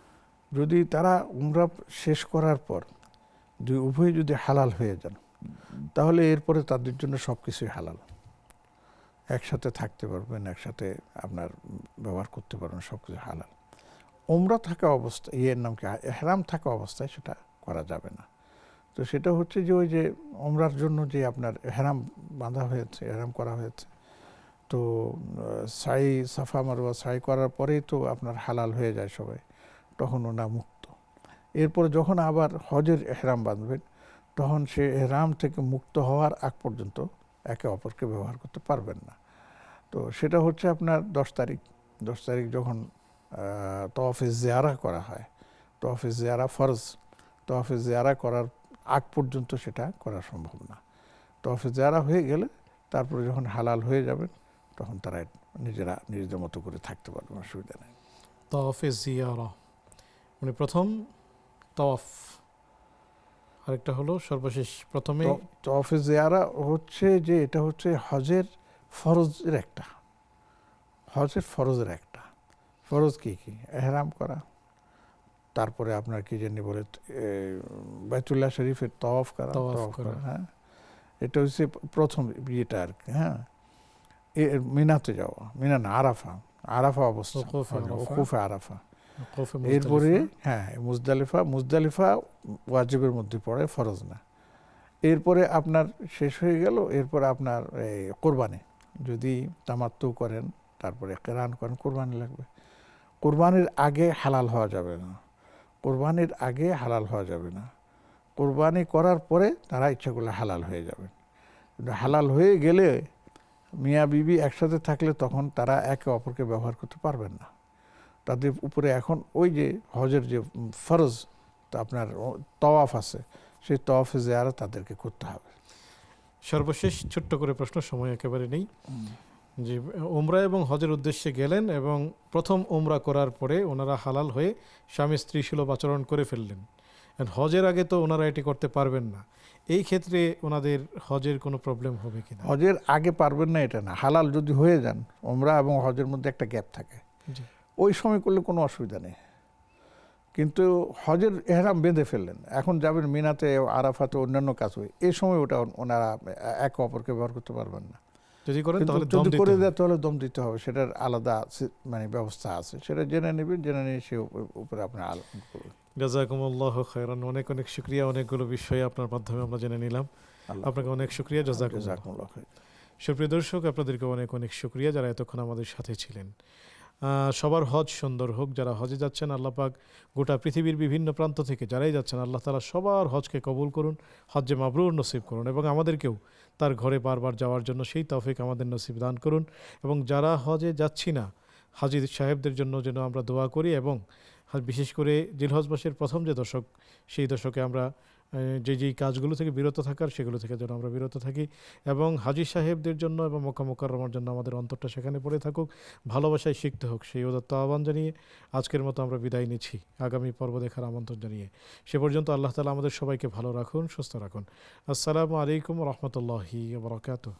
যদি তারা উমরা শেষ করার পর উভয় যদি হালাল হয়ে যান, তাহলে এরপরে তাদের জন্য সব কিছুই হালাল। একসাথে থাকতে পারবেন, একসাথে আপনার ব্যবহার করতে পারবেন, সব কিছু হালাল। উমরা থাকা অবস্থা, নাম কি, এহরাম থাকা অবস্থায় সেটা করা যাবে না। তো সেটা হচ্ছে যে ওই যে উমরার জন্য যে আপনার এহরাম বাঁধা হয়েছে, এহরাম করা হয়েছে, তো সাই সাফা মারওয়া সাই করার পরেই তো আপনার হালাল হয়ে যায় সবাই, তখন ওনা মুক্ত। এরপরে যখন আবার হজের এহরাম বাঁধবেন, তখন সে এহরাম থেকে মুক্ত হওয়ার আগ পর্যন্ত একে অপরকে ব্যবহার করতে পারবেন না। তো সেটা হচ্ছে আপনার 10 তারিখ যখন তওয়াফে জিয়ারা করা হয়, তওয়াফে জিয়ারা ফরজ, তওয়াফে জিয়ারা করার আগ পর্যন্ত সেটা করা সম্ভব না। তওয়াফে জিয়ারা হয়ে গেলে তারপরে যখন হালাল হয়ে যাবেন, তখন তারা নিজেদের মতো করে থাকতে পারবেন, অসুবিধা নেই। তওয়াফে জিয়ারা মানে প্রথম তওয়াফ, আরেকটা হলো সর্বশেষ। প্রথমে তওয়াফে জিয়ারা হচ্ছে যে এটা হচ্ছে হজের ফরজের একটা, ফরজ কি কি, এহরাম করা, তারপরে আপনার কি জানি বলে বাইতুল্লাহ শরীফের তওয়াফ করা, হ্যাঁ, এটা হচ্ছে প্রথম ইয়েটা আর কি। হ্যাঁ, মিনাতে যাওয়া, মিনা না, আরাফা অবস্থা, ওকুফে আরাফা, কৌফে এরপরে মুজদালিফা। হ্যাঁ মুজদালিফা ওয়াজিবের মধ্যে পড়ে, ফরজ না। এরপরে আপনার শেষ হয়ে গেল, এরপর আপনার এই কোরবানি যদি তামাত্তু করেন, তারপরে কেরান করেন, কোরবানি লাগবে। কোরবানির আগে হালাল হওয়া যাবে না, কোরবানির আগে হালাল হওয়া যাবে না। কোরবানি করার পরে তারা ইচ্ছা করলে হালাল হয়ে যাবেন। কিন্তু হালাল হয়ে গেলে মিয়া বিবি একসাথে থাকলে তখন তারা একে অপরকে ব্যবহার করতে পারবেন না। তাদের উপরে এখন ওই যে হজের যে ফরজ তা আপনার তওয়াফ আছে, সেই তওয়াফে জিয়ারত তাদেরকে করতে হবে। সর্বশেষ ছোট্ট করে প্রশ্ন, সময় একেবারে নেই, যে উমরা এবং হজের উদ্দেশ্যে গেলেন এবং প্রথম উমরা করার পরে ওনারা হালাল হয়ে স্বামী স্ত্রী সুলভ আচরণ করে ফেললেন, হজের আগে তো ওনারা এটি করতে পারবেন না, এই ক্ষেত্রে ওনাদের হজের কোনো প্রবলেম হবে কিনা? হজের আগে পারবেন না এটা না, হালাল যদি হয়ে যান, উমরা এবং হজের মধ্যে একটা গ্যাপ থাকে, জি। ওই সময় করলে কোনো অসুবিধা নেই। কিন্তু হজের এহরাম বেঁধে ফেললেন, এখন যাবেন মিনাতে, আরাফাতে, অন্যান্য কাজ হয়, এই সময় ওটা ওনারা একে অপরকে ব্যবহার করতে পারবেন না। যদি করেন কিন্তু তাহলে দম যদি দিতে করে হবে। দেয় তাহলে দম দিতে হবে, সেটার আলাদা মানে ব্যবস্থা আছে, সেটা জেনে নেবেন, জেনে নিয়ে সে উপরে আপনার আলোচনা করবেন। জাযাকুমুল্লাহু খায়রান, অনেক অনেক শুকরিয়া, অনেকগুলো বিষয়ে আপনার মাধ্যমে আমরা জেনে নিলাম, আপনাকে অনেক শুকরিয়া। জাযাকুমুল্লাহ খাইর। সুপ্রিয় দর্শক, আপনাদেরকে অনেক অনেক শুকরিয়া যারা এতক্ষণ আমাদের সাথে ছিলেন। সবার হজ সুন্দর হোক। যারা হজে যাচ্ছেন, আল্লাহ পাক গোটা পৃথিবীর বিভিন্ন প্রান্ত থেকে যারাই যাচ্ছেন, আল্লাহ তাআলা সবার হজকে কবুল করুন, হজ্জে মাবরুর নসিব করুন, এবং আমাদেরকেও তার ঘরে বারবার যাওয়ার জন্য সেই তৌফিক আমাদের নসিব দান করুন। এবং যারা হজে যাচ্ছি না, হাজি সাহেবদের জন্য যেন আমরা দোয়া করি, এবং বিশেষ করে জিলহজ মাসের প্রথম যে দশক, সেই দশকে আমরা যেই কাজগুলো থেকে বিরত থাকার, সেগুলো থেকে যেন আমরা বিরত থাকি, এবং হাজি সাহেবদের জন্য এবং মক্কা মুকাররমার জন্য আমাদের অন্তরটা সেখানে পড়ে থাকুক, ভালোবাসায় শিখতে হোক, সেই উদাত্ত আহ্বান জানিয়ে আজকের মতো আমরা বিদায় নিচ্ছি, আগামী পর্ব দেখার আমন্ত্রণ জানিয়ে। সে পর্যন্ত আল্লাহ তাআলা আমাদের সবাইকে ভালো রাখুন, সুস্থ রাখুন। আসসালামু আলাইকুম রহমতুল্লাহি ওয়া বারাকাতুহু।